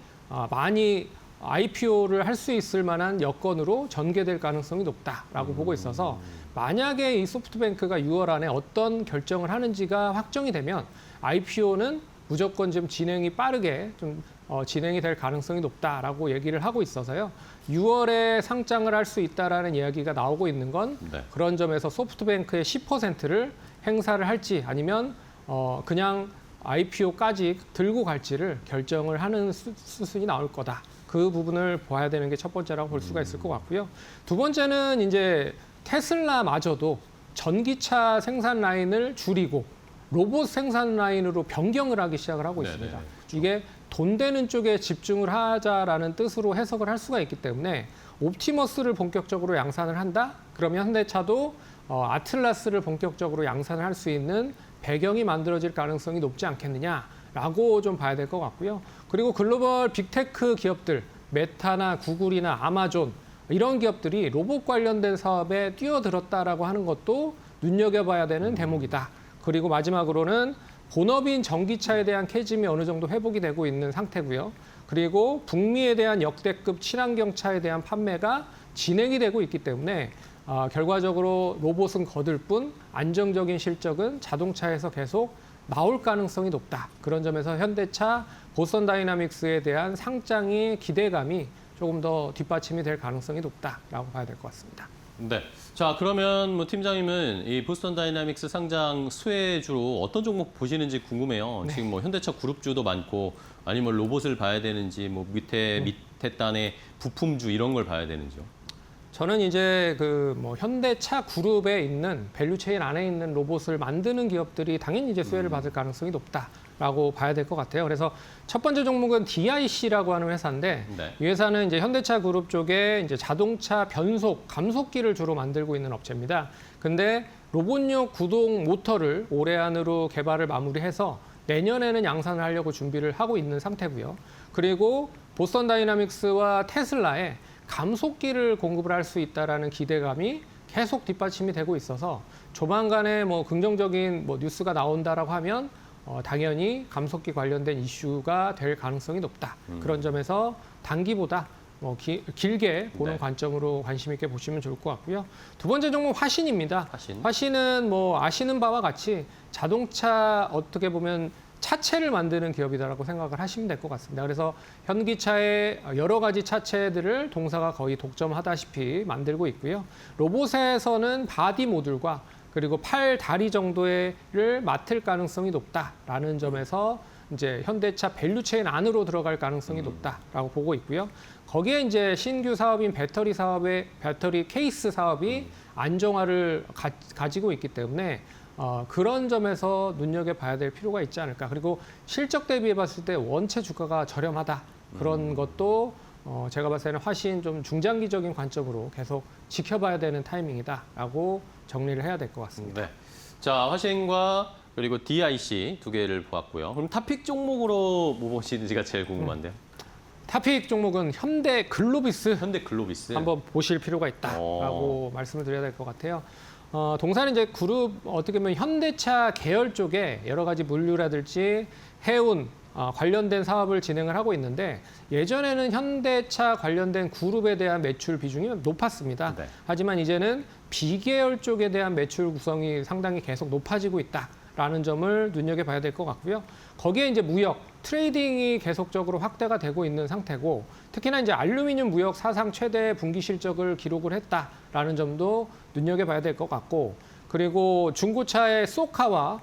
많이 IPO를 할 수 있을 만한 여건으로 전개될 가능성이 높다라고 보고 있어서, 만약에 이 소프트뱅크가 6월 안에 어떤 결정을 하는지가 확정이 되면 IPO는 무조건 좀 진행이 빠르게 좀 진행이 될 가능성이 높다라고 얘기를 하고 있어서요. 6월에 상장을 할 수 있다라는 이야기가 나오고 있는 건 네. 그런 점에서 소프트뱅크의 10%를 행사를 할지 아니면 그냥 IPO까지 들고 갈지를 결정을 하는 수순이 나올 거다. 그 부분을 봐야 되는 게 첫 번째라고 볼 수가 있을 것 같고요. 두 번째는 이제 테슬라마저도 전기차 생산 라인을 줄이고 로봇 생산 라인으로 변경을 하기 시작을 하고 있습니다. 네네, 그렇죠. 이게 돈 되는 쪽에 집중을 하자라는 뜻으로 해석을 할 수가 있기 때문에 옵티머스를 본격적으로 양산을 한다? 그러면 현대차도 아틀라스를 본격적으로 양산을 할 수 있는 배경이 만들어질 가능성이 높지 않겠느냐라고 좀 봐야 될 것 같고요. 그리고 글로벌 빅테크 기업들, 메타나 구글이나 아마존 이런 기업들이 로봇 관련된 사업에 뛰어들었다라고 하는 것도 눈여겨봐야 되는 대목이다. 그리고 마지막으로는 본업인 전기차에 대한 캐즘이 어느 정도 회복이 되고 있는 상태고요. 그리고 북미에 대한 역대급 친환경차에 대한 판매가 진행이 되고 있기 때문에 결과적으로 로봇은 거들 뿐 안정적인 실적은 자동차에서 계속 나올 가능성이 높다. 그런 점에서 현대차, 보스턴 다이나믹스에 대한 상장의 기대감이 조금 더 뒷받침이 될 가능성이 높다라고 봐야 될 것 같습니다. 네. 자, 그러면 뭐 팀장님은 이 보스턴 다이나믹스 상장 수혜주로 어떤 종목 보시는지 궁금해요. 네. 지금 뭐 현대차 그룹주도 많고, 아니면 로봇을 봐야 되는지, 뭐 밑에 단의 부품주 이런 걸 봐야 되는지요. 저는 이제 뭐 현대차 그룹에 있는 밸류체인 안에 있는 로봇을 만드는 기업들이 당연히 이제 수혜를 받을 가능성이 높다라고 봐야 될 것 같아요. 그래서 첫 번째 종목은 DIC라고 하는 회사인데, 네. 이 회사는 이제 현대차 그룹 쪽에 이제 자동차 변속, 감속기를 주로 만들고 있는 업체입니다. 근데 로봇용 구동 모터를 올해 안으로 개발을 마무리해서 내년에는 양산을 하려고 준비를 하고 있는 상태고요. 그리고 보스턴 다이나믹스와 테슬라에 감속기를 공급을 할 수 있다라는 기대감이 계속 뒷받침이 되고 있어서 조만간에 뭐 긍정적인 뭐 뉴스가 나온다라고 하면 당연히 감속기 관련된 이슈가 될 가능성이 높다. 그런 점에서 단기보다 뭐 길게 보는 네. 관점으로 관심 있게 보시면 좋을 것 같고요. 두 번째 종목 화신입니다. 화신. 화신은 뭐 아시는 바와 같이 자동차 어떻게 보면 차체를 만드는 기업이다라고 생각을 하시면 될 것 같습니다. 그래서 현기차의 여러 가지 차체들을 동사가 거의 독점하다시피 만들고 있고요. 로봇에서는 바디 모듈과 그리고 팔, 다리 정도를 맡을 가능성이 높다라는 점에서 이제 현대차 밸류체인 안으로 들어갈 가능성이 높다라고 보고 있고요. 거기에 이제 신규 사업인 배터리 사업의 배터리 케이스 사업이 안정화를 가지고 있기 때문에 그런 점에서 눈여겨봐야 될 필요가 있지 않을까. 그리고 실적 대비해 봤을 때 원체 주가가 저렴하다. 그런 것도 제가 봤을 때는 화신 좀 중장기적인 관점으로 계속 지켜봐야 되는 타이밍이다라고 정리를 해야 될 것 같습니다. 네. 자, 화신과 그리고 DIC 두 개를 보았고요. 그럼 탑픽 종목으로 뭐 보시는지가 제일 궁금한데요. 탑픽 종목은 현대글로비스 현대글로비스. 한번 보실 필요가 있다라고 말씀을 드려야 될 것 같아요. 동사는 이제 그룹 어떻게 보면 현대차 계열 쪽에 여러 가지 물류라든지 해운, 관련된 사업을 진행을 하고 있는데 예전에는 현대차 관련된 그룹에 대한 매출 비중이 높았습니다. 네. 하지만 이제는 비계열 쪽에 대한 매출 구성이 상당히 계속 높아지고 있다라는 점을 눈여겨봐야 될 것 같고요. 거기에 이제 무역, 트레이딩이 계속적으로 확대가 되고 있는 상태고 특히나 이제 알루미늄 무역 사상 최대 분기 실적을 기록을 했다라는 점도 눈여겨봐야 될 것 같고 그리고 중고차의 소카와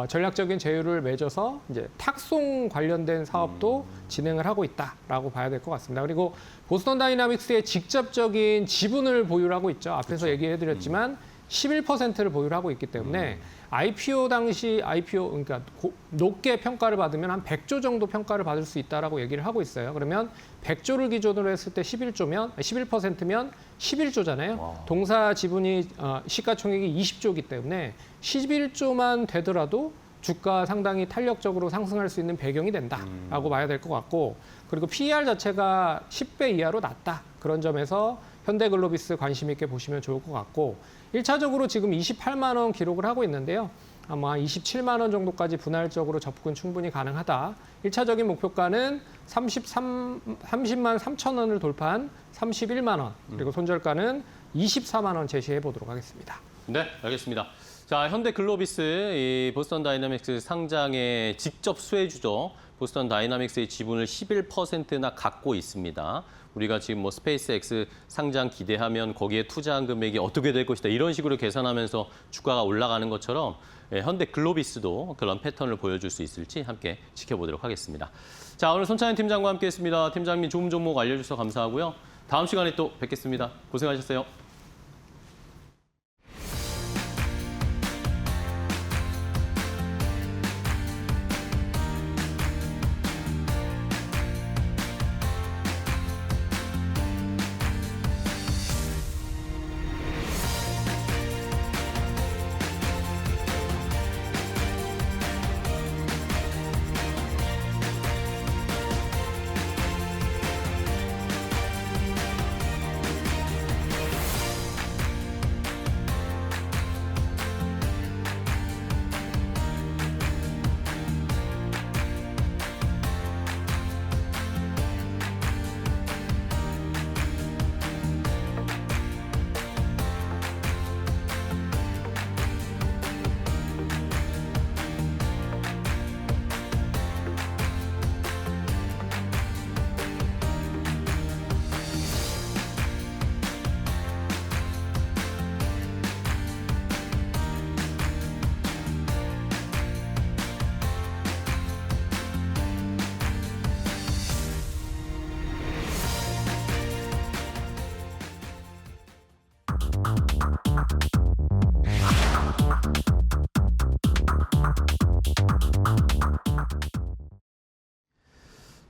전략적인 제휴를 맺어서 이제 탁송 관련된 사업도 진행을 하고 있다라고 봐야 될 것 같습니다. 그리고 보스턴 다이나믹스의 직접적인 지분을 보유하고 있죠. 앞에서 얘기해드렸지만 11%를 보유를 하고 있기 때문에 IPO 당시 그러니까 높게 평가를 받으면 한 100조 정도 평가를 받을 수 있다라고 얘기를 하고 있어요. 그러면 100조를 기준으로 했을 때 11%면 11조잖아요. 동사 지분이 시가총액이 20조이기 때문에 11조만 되더라도 주가 상당히 탄력적으로 상승할 수 있는 배경이 된다라고 봐야 될 것 같고 그리고 PER 자체가 10배 이하로 낮다. 그런 점에서 현대글로비스 관심 있게 보시면 좋을 것 같고 1차적으로 지금 28만 원 기록을 하고 있는데요. 아마 27만 원 정도까지 분할적으로 접근 충분히 가능하다. 1차적인 목표가는 30만 3천 원을 돌파한 31만 원 그리고 손절가는 24만 원 제시해 보도록 하겠습니다. 네, 알겠습니다. 자, 현대글로비스 이 보스턴 다이나믹스 상장의 직접 수혜주죠. 보스턴 다이나믹스의 지분을 11%나 갖고 있습니다. 우리가 지금 뭐 스페이스X 상장 기대하면 거기에 투자한 금액이 어떻게 될 것이다. 이런 식으로 계산하면서 주가가 올라가는 것처럼 현대글로비스도 그런 패턴을 보여줄 수 있을지 함께 지켜보도록 하겠습니다. 자, 오늘 손찬현 팀장과 함께했습니다. 팀장님 좋은 종목 알려주셔서 감사하고요. 다음 시간에 또 뵙겠습니다. 고생하셨어요.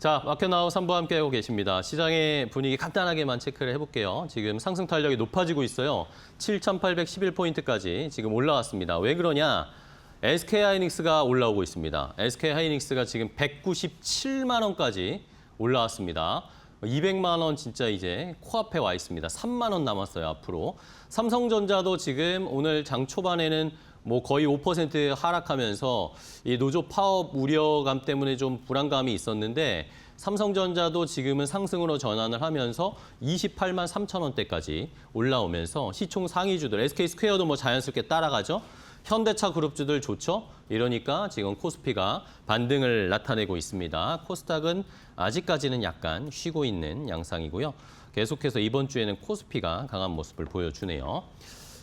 자, 마켓나우 3부 함께하고 계십니다. 시장의 분위기 간단하게만 체크를 해볼게요. 지금 상승 탄력이 높아지고 있어요. 7,811포인트까지 지금 올라왔습니다. 왜 그러냐? SK하이닉스가 올라오고 있습니다. SK하이닉스가 지금 197만 원까지 올라왔습니다. 200만 원 진짜 이제 코앞에 와 있습니다. 3만 원 남았어요, 앞으로. 삼성전자도 지금 오늘 장 초반에는 뭐 거의 5% 하락하면서 이 노조 파업 우려감 때문에 좀 불안감이 있었는데 삼성전자도 지금은 상승으로 전환을 하면서 28만 3천 원대까지 올라오면서 시총 상위주들 SK스퀘어도 뭐 자연스럽게 따라가죠. 현대차 그룹주들 좋죠. 이러니까 지금 코스피가 반등을 나타내고 있습니다. 코스닥은 아직까지는 약간 쉬고 있는 양상이고요. 계속해서 이번 주에는 코스피가 강한 모습을 보여주네요.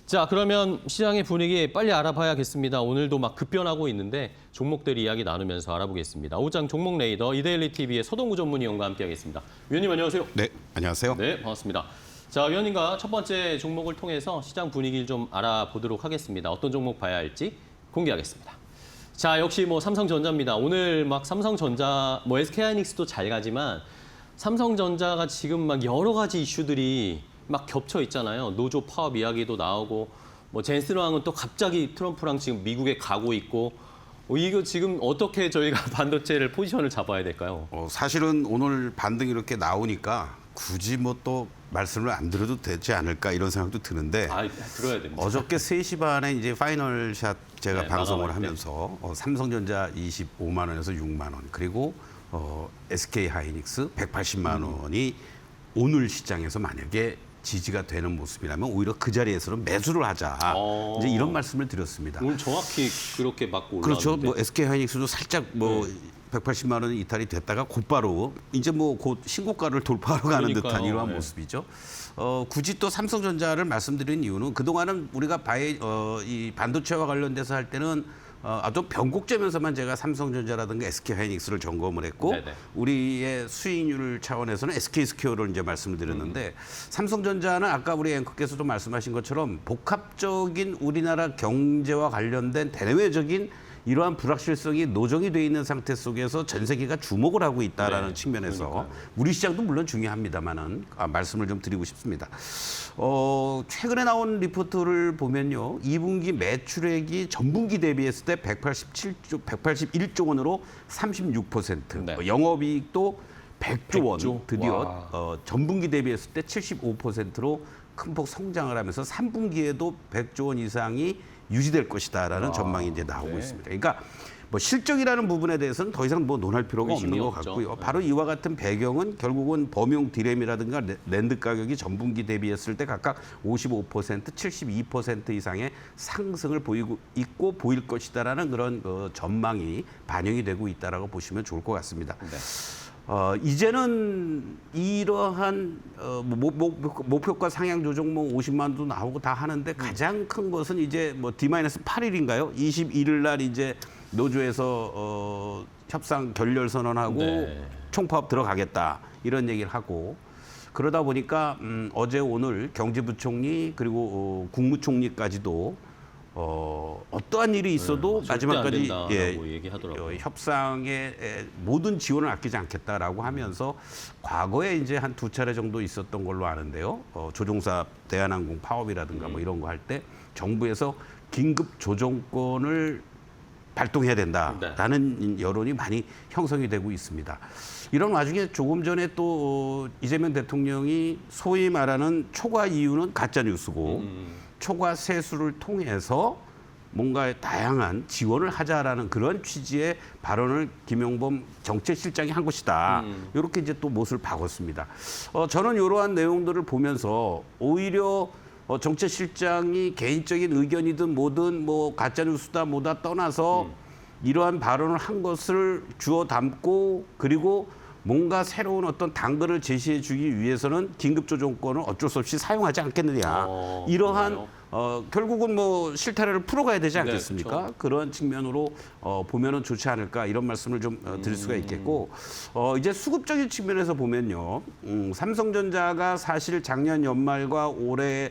자, 그러면 시장의 분위기 빨리 알아봐야겠습니다. 오늘도 막 급변하고 있는데 종목들 이야기 나누면서 알아보겠습니다. 오장 종목 레이더 이데일리 TV의 서동구 전문위원과 함께하겠습니다. 위원님 안녕하세요. 네, 안녕하세요. 네, 반갑습니다. 자, 위원님과 첫 번째 종목을 통해서 시장 분위기를 좀 알아보도록 하겠습니다. 어떤 종목 봐야 할지 공개하겠습니다. 자, 역시 뭐 삼성전자입니다. 오늘 막 삼성전자, 뭐 SK하이닉스도 잘 가지만 삼성전자가 지금 막 여러 가지 이슈들이 막 겹쳐 있잖아요. 노조 파업 이야기도 나오고 뭐 젠슨왕은 또 갑자기 트럼프랑 지금 미국에 가고 있고 이거 지금 어떻게 저희가 반도체를 포지션을 잡아야 될까요? 사실은 오늘 반등이 이렇게 나오니까 굳이 뭐 또 말씀을 안 드려도 되지 않을까 이런 생각도 드는데 들어야 됩니다. 어저께 3시 반에 이제 파이널 샷 제가 네, 방송을 마감할 때. 하면서 삼성전자 25만 원에서 6만 원 그리고 SK 하이닉스 180만 원이 오늘 시장에서 만약에 지지가 되는 모습이라면 오히려 그 자리에서는 매수를 하자. 이제 이런 말씀을 드렸습니다. 오늘 정확히 그렇게 맞고 올라왔는데. 그렇죠. 뭐 SK 하이닉스도 살짝 뭐 180만 원이 이탈이 됐다가 곧바로 이제 뭐 곧 신고가를 돌파하러 가는 그러니까요. 듯한 이러한 네. 모습이죠. 굳이 또 삼성전자를 말씀드린 이유는 그동안은 우리가 이 반도체와 관련돼서 할 때는 아주 변곡점에서만 제가 삼성전자라든가 SK 하이닉스를 점검을 했고 네네. 우리의 수익률 차원에서는 SK 스퀘어를 이제 말씀을 드렸는데 삼성전자는 아까 우리 앵커께서도 말씀하신 것처럼 복합적인 우리나라 경제와 관련된 대내외적인 이러한 불확실성이 노정이 돼 있는 상태 속에서 전 세계가 주목을 하고 있다라는 네, 측면에서 그러니까요. 우리 시장도 물론 중요합니다만은 말씀을 좀 드리고 싶습니다. 최근에 나온 리포트를 보면요, 2분기 매출액이 전분기 대비했을 때 181조 원으로 36%, 네. 영업이익도 100조 원 100조? 드디어 전분기 대비했을 때 75%로 큰 폭 성장을 하면서 3분기에도 100조 원 이상이 유지될 것이다라는 전망이 이제 나오고 네. 있습니다. 그러니까 뭐 실적이라는 부분에 대해서는 더 이상 뭐 논할 필요가 없는 의심이 것 없죠. 같고요. 네. 바로 이와 같은 배경은 결국은 범용 디램이라든가 랜드 가격이 전분기 대비했을 때 각각 55%, 72% 이상의 상승을 보이고 있고 보일 것이다라는 그런 전망이 반영이 되고 있다라고 보시면 좋을 것 같습니다. 네. 이제는 이러한 목표가 상향 조정 뭐 50만 원도 나오고 다 하는데 가장 큰 것은 이제 뭐 D-8일인가요? 21일 날 이제 노조에서 협상 결렬 선언하고 네. 총파업 들어가겠다 이런 얘기를 하고 그러다 보니까 어제 오늘 경제부총리 그리고 국무총리까지도 어떠한 일이 있어도 절대 안 마지막까지 된다라고 얘기하더라고요. 협상에 모든 지원을 아끼지 않겠다라고 하면서 과거에 이제 한 2차례 정도 있었던 걸로 아는데요. 조종사업 대한항공 파업이라든가 뭐 이런 거 할 때 정부에서 긴급 조정권을 발동해야 된다라는 여론이 많이 형성이 되고 있습니다. 이런 와중에 조금 전에 또 이재명 대통령이 소위 말하는 초과 이유는 가짜 뉴스고 초과 세수를 통해서 뭔가 다양한 지원을 하자라는 그런 취지의 발언을 김용범 정책실장이 한 것이다. 이렇게 이제 또 못을 박았습니다. 저는 이러한 내용들을 보면서 오히려 정책실장이 개인적인 의견이든 뭐든 뭐 가짜뉴스다 뭐다 떠나서 이러한 발언을 한 것을 주워 담고 그리고 뭔가 새로운 어떤 당근을 제시해 주기 위해서는 긴급조정권을 어쩔 수 없이 사용하지 않겠느냐. 이러한 결국은 뭐 실타래를 풀어가야 되지 않겠습니까? 그렇죠. 그런 측면으로 보면은 좋지 않을까 이런 말씀을 좀 드릴 수가 있겠고 이제 수급적인 측면에서 보면요. 삼성전자가 사실 작년 연말과 올해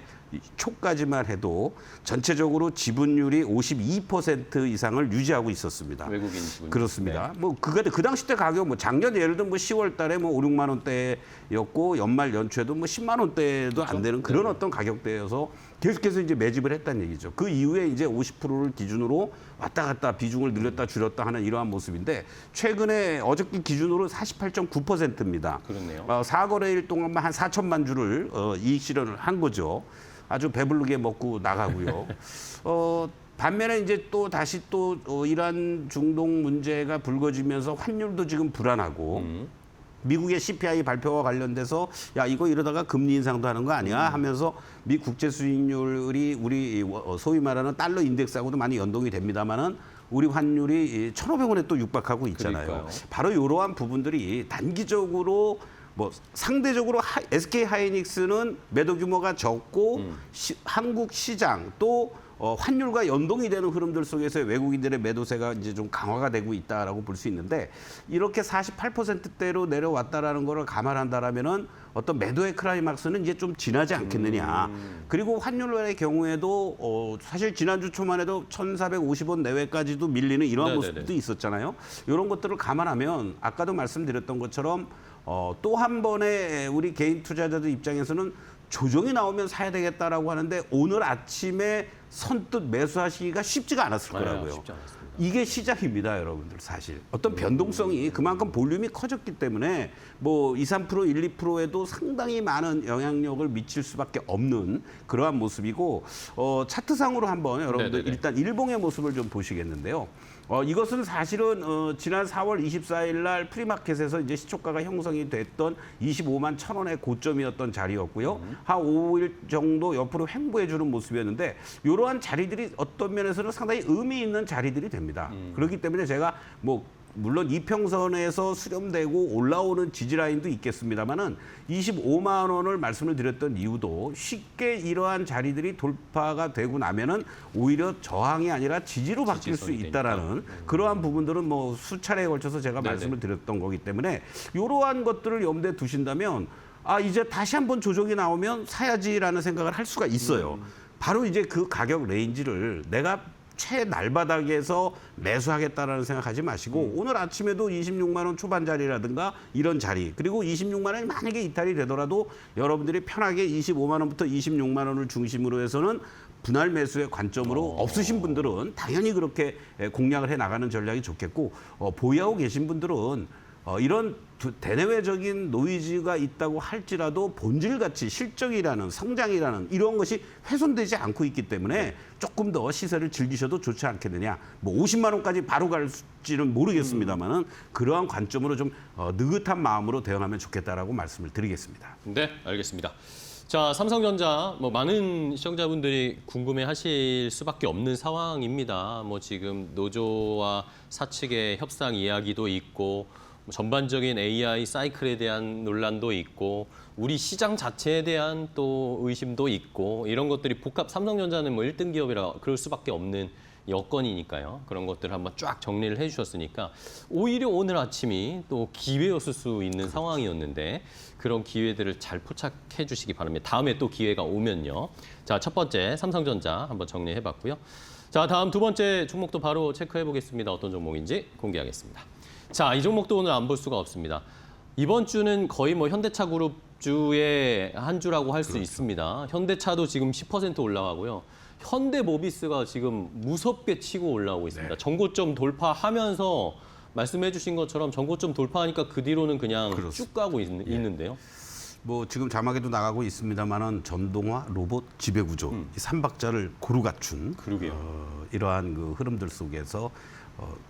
초까지만 해도 전체적으로 지분율이 52% 이상을 유지하고 있었습니다. 외국인 지분. 그렇습니다. 뭐 그 당시 때 가격 뭐 작년 예를 들면 뭐 10월 달에 뭐 5, 6만 원대였고 연말 연초에도 뭐 10만 원대도 안 되는 그런 어떤 가격대여서 계속해서 이제 매집을 했다는 얘기죠. 그 이후에 이제 50%를 기준으로 왔다 갔다 비중을 늘렸다 줄였다 하는 이러한 모습인데 최근에 어저께 기준으로 48.9%입니다. 그렇네요. 4거래일 동안만 한 4천만 주를 이익 실현을 한 거죠. 아주 배부르게 먹고 나가고요. 반면에 이제 또 다시 또 이란 중동 문제가 불거지면서 환율도 지금 불안하고 미국의 CPI 발표와 관련돼서 야 이거 이러다가 금리 인상도 하는 거 아니야 하면서 미 국제 수익률이 우리 소위 말하는 달러 인덱스하고도 많이 연동이 됩니다만은 우리 환율이 1,500원에 또 육박하고 있잖아요. 그러니까요. 바로 이러한 부분들이 단기적으로 뭐 상대적으로 SK 하이닉스는 매도 규모가 적고 한국 시장 또 환율과 연동이 되는 흐름들 속에서 외국인들의 매도세가 이제 좀 강화가 되고 있다라고 볼 수 있는데 이렇게 48%대로 내려왔다라는 거를 감안한다라면은 어떤 매도의 클라이막스는 이제 좀 지나지 않겠느냐. 그리고 환율의 경우에도 사실 지난주 초만 해도 1,450원 내외까지도 밀리는 이러한 네네네. 모습도 있었잖아요. 이런 것들을 감안하면 아까도 말씀드렸던 것처럼 또 한 번에 우리 개인 투자자들 입장에서는 조정이 나오면 사야 되겠다라고 하는데 오늘 아침에 선뜻 매수하시기가 쉽지가 않았을 거라고요. 쉽지 않았습니다. 이게 시작입니다, 여러분들 사실. 어떤 변동성이 그만큼 볼륨이 커졌기 때문에 뭐 2, 3%, 1, 2%에도 상당히 많은 영향력을 미칠 수밖에 없는 그러한 모습이고 차트상으로 한번 여러분들 네네네. 일단 일봉의 모습을 좀 보시겠는데요. 이것은 사실은 지난 4월 24일 날 프리마켓에서 이제 시초가가 형성이 됐던 25만 1,000원의 고점이었던 자리였고요. 한 5일 정도 옆으로 횡보해 주는 모습이었는데 이러한 자리들이 어떤 면에서는 상당히 의미 있는 자리들이 됩니다. 그렇기 때문에 제가 뭐 물론 이평선에서 수렴되고 올라오는 지지라인도 있겠습니다만은 25만 원을 말씀을 드렸던 이유도 쉽게 이러한 자리들이 돌파가 되고 나면은 오히려 저항이 아니라 지지로 바뀔 수 지지선이 있다라는 그러한 부분들은 뭐 수차례에 걸쳐서 제가 네네. 말씀을 드렸던 거기 때문에 이러한 것들을 염두에 두신다면 이제 다시 한번 조정이 나오면 사야지라는 생각을 할 수가 있어요. 바로 이제 그 가격 레인지를 내가 최날바닥에서 매수하겠다라는 생각하지 마시고 오늘 아침에도 26만 원 초반 자리라든가 이런 자리 그리고 26만 원이 만약에 이탈이 되더라도 여러분들이 편하게 25만 원부터 26만 원을 중심으로 해서는 분할 매수의 관점으로 없으신 분들은 당연히 그렇게 공략을 해 나가는 전략이 좋겠고 보유하고 계신 분들은 이런 대내외적인 노이즈가 있다고 할지라도 본질가치 실적이라는 성장이라는 이런 것이 훼손되지 않고 있기 때문에 조금 더 시세를 즐기셔도 좋지 않겠느냐. 뭐 50만 원까지 바로 갈지는 모르겠습니다만은 그러한 관점으로 좀 느긋한 마음으로 대응하면 좋겠다라고 말씀을 드리겠습니다. 네, 알겠습니다. 자, 삼성전자 뭐 많은 시청자분들이 궁금해하실 수밖에 없는 상황입니다. 뭐 지금 노조와 사측의 협상 이야기도 있고 전반적인 AI 사이클에 대한 논란도 있고 우리 시장 자체에 대한 또 의심도 있고 이런 것들이 삼성전자는 뭐 1등 기업이라 그럴 수밖에 없는 여건이니까요. 그런 것들을 한번 쫙 정리를 해주셨으니까 오히려 오늘 아침이 또 기회였을 수 있는 상황이었는데 그런 기회들을 잘 포착해 주시기 바랍니다. 다음에 또 기회가 오면요. 자, 첫 번째 삼성전자 한번 정리해봤고요. 자, 다음 두 번째 종목도 바로 체크해 보겠습니다. 어떤 종목인지 공개하겠습니다. 자, 이 종목도 오늘 안 볼 수가 없습니다. 이번 주는 거의 뭐 현대차 그룹 주의 한 주라고 할 수 있습니다. 현대차도 지금 10% 올라가고요. 현대모비스가 지금 무섭게 치고 올라오고 있습니다. 정고점 돌파하면서 말씀해 주신 것처럼 정고점 돌파하니까 그 뒤로는 그냥 쭉 가고 있는데요. 뭐 지금 자막에도 나가고 있습니다만은 전동화, 로봇, 지배구조 이 3박자를 고루 갖춘 그러게요. 이러한 그 흐름들 속에서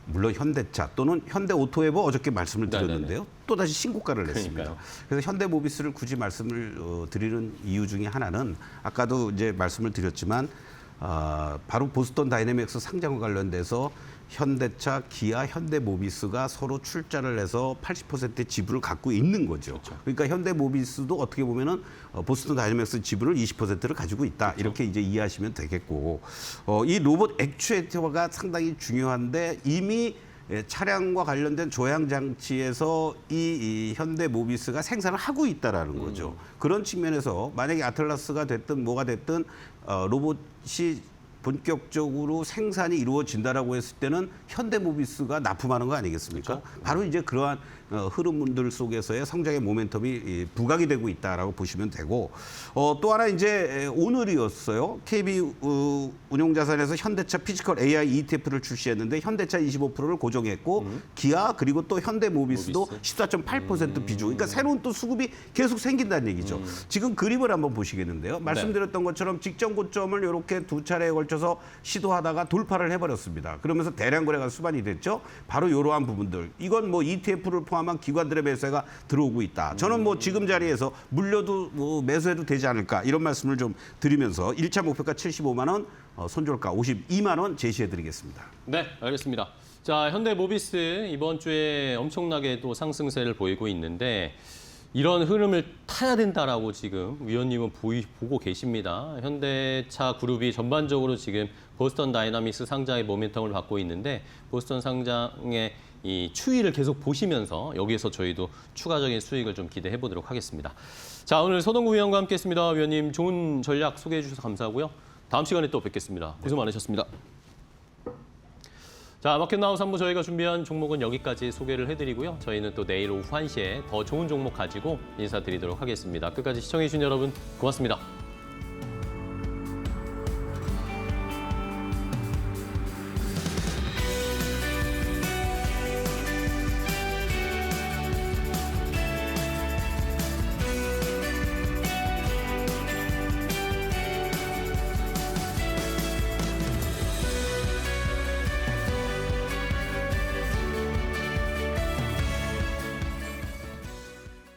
물론 현대차 또는 현대오토웨버 어저께 말씀을 드렸는데요. 또다시 신고가를 냈습니다. 그러니까요. 그래서 현대모비스를 굳이 말씀을 드리는 이유 중에 하나는 아까도 이제 말씀을 드렸지만 바로 보스턴 다이내믹스 상장과 관련돼서 현대차, 기아, 현대모비스가 서로 출자를 해서 80%의 지분을 갖고 있는 거죠. 그렇죠. 그러니까 현대모비스도 어떻게 보면은 보스턴 다이내믹스 지분을 20%를 가지고 있다. 그렇죠. 이렇게 이제 이해하시면 되겠고 이 로봇 액추에이터가 상당히 중요한데 이미 차량과 관련된 조향 장치에서 이 현대모비스가 생산을 하고 있다라는 거죠. 그런 측면에서 만약에 아틀라스가 됐든 뭐가 됐든 로봇이 본격적으로 생산이 이루어진다라고 했을 때는 현대모비스가 납품하는 거 아니겠습니까? 그렇죠. 바로 이제 그러한 흐름들 속에서의 성장의 모멘텀이 부각이 되고 있다라고 보시면 되고 또 하나 이제 오늘이었어요. KB 운용자산에서 현대차 피지컬 AI ETF를 출시했는데 현대차 25%를 고정했고 기아 그리고 또 현대모비스도 14.8% 비중. 그러니까 새로운 또 수급이 계속 생긴다는 얘기죠. 지금 그림을 한번 보시겠는데요. 말씀드렸던 것처럼 직전 고점을 이렇게 두 차례에 걸쳐서 시도하다가 돌파를 해버렸습니다. 그러면서 대량 거래가 수반이 됐죠. 바로 이러한 부분들. 이건 뭐 ETF를 포함한 기관들의 매수가 들어오고 있다. 저는 뭐 지금 자리에서 물려도 뭐 매수해도 되지 않을까 이런 말씀을 좀 드리면서 1차 목표가 75만 원, 손절가 52만 원 제시해드리겠습니다. 네, 알겠습니다. 자, 현대모비스 이번 주에 엄청나게 또 상승세를 보이고 있는데 이런 흐름을 타야 된다라고 지금 위원님은 보고 계십니다. 현대차 그룹이 전반적으로 지금 보스턴 다이나믹스 상장의 모멘텀을 받고 있는데 보스턴 상장의 이 추이를 계속 보시면서 여기에서 저희도 추가적인 수익을 좀 기대해 보도록 하겠습니다. 자, 오늘 서동구 위원과 함께했습니다. 위원님 좋은 전략 소개해 주셔서 감사하고요. 다음 시간에 또 뵙겠습니다. 고생 많으셨습니다. 자, 마켓 나우 3부 저희가 준비한 종목은 여기까지 소개를 해드리고요. 저희는 또 내일 오후 1시에 더 좋은 종목 가지고 인사드리도록 하겠습니다. 끝까지 시청해주신 여러분 고맙습니다.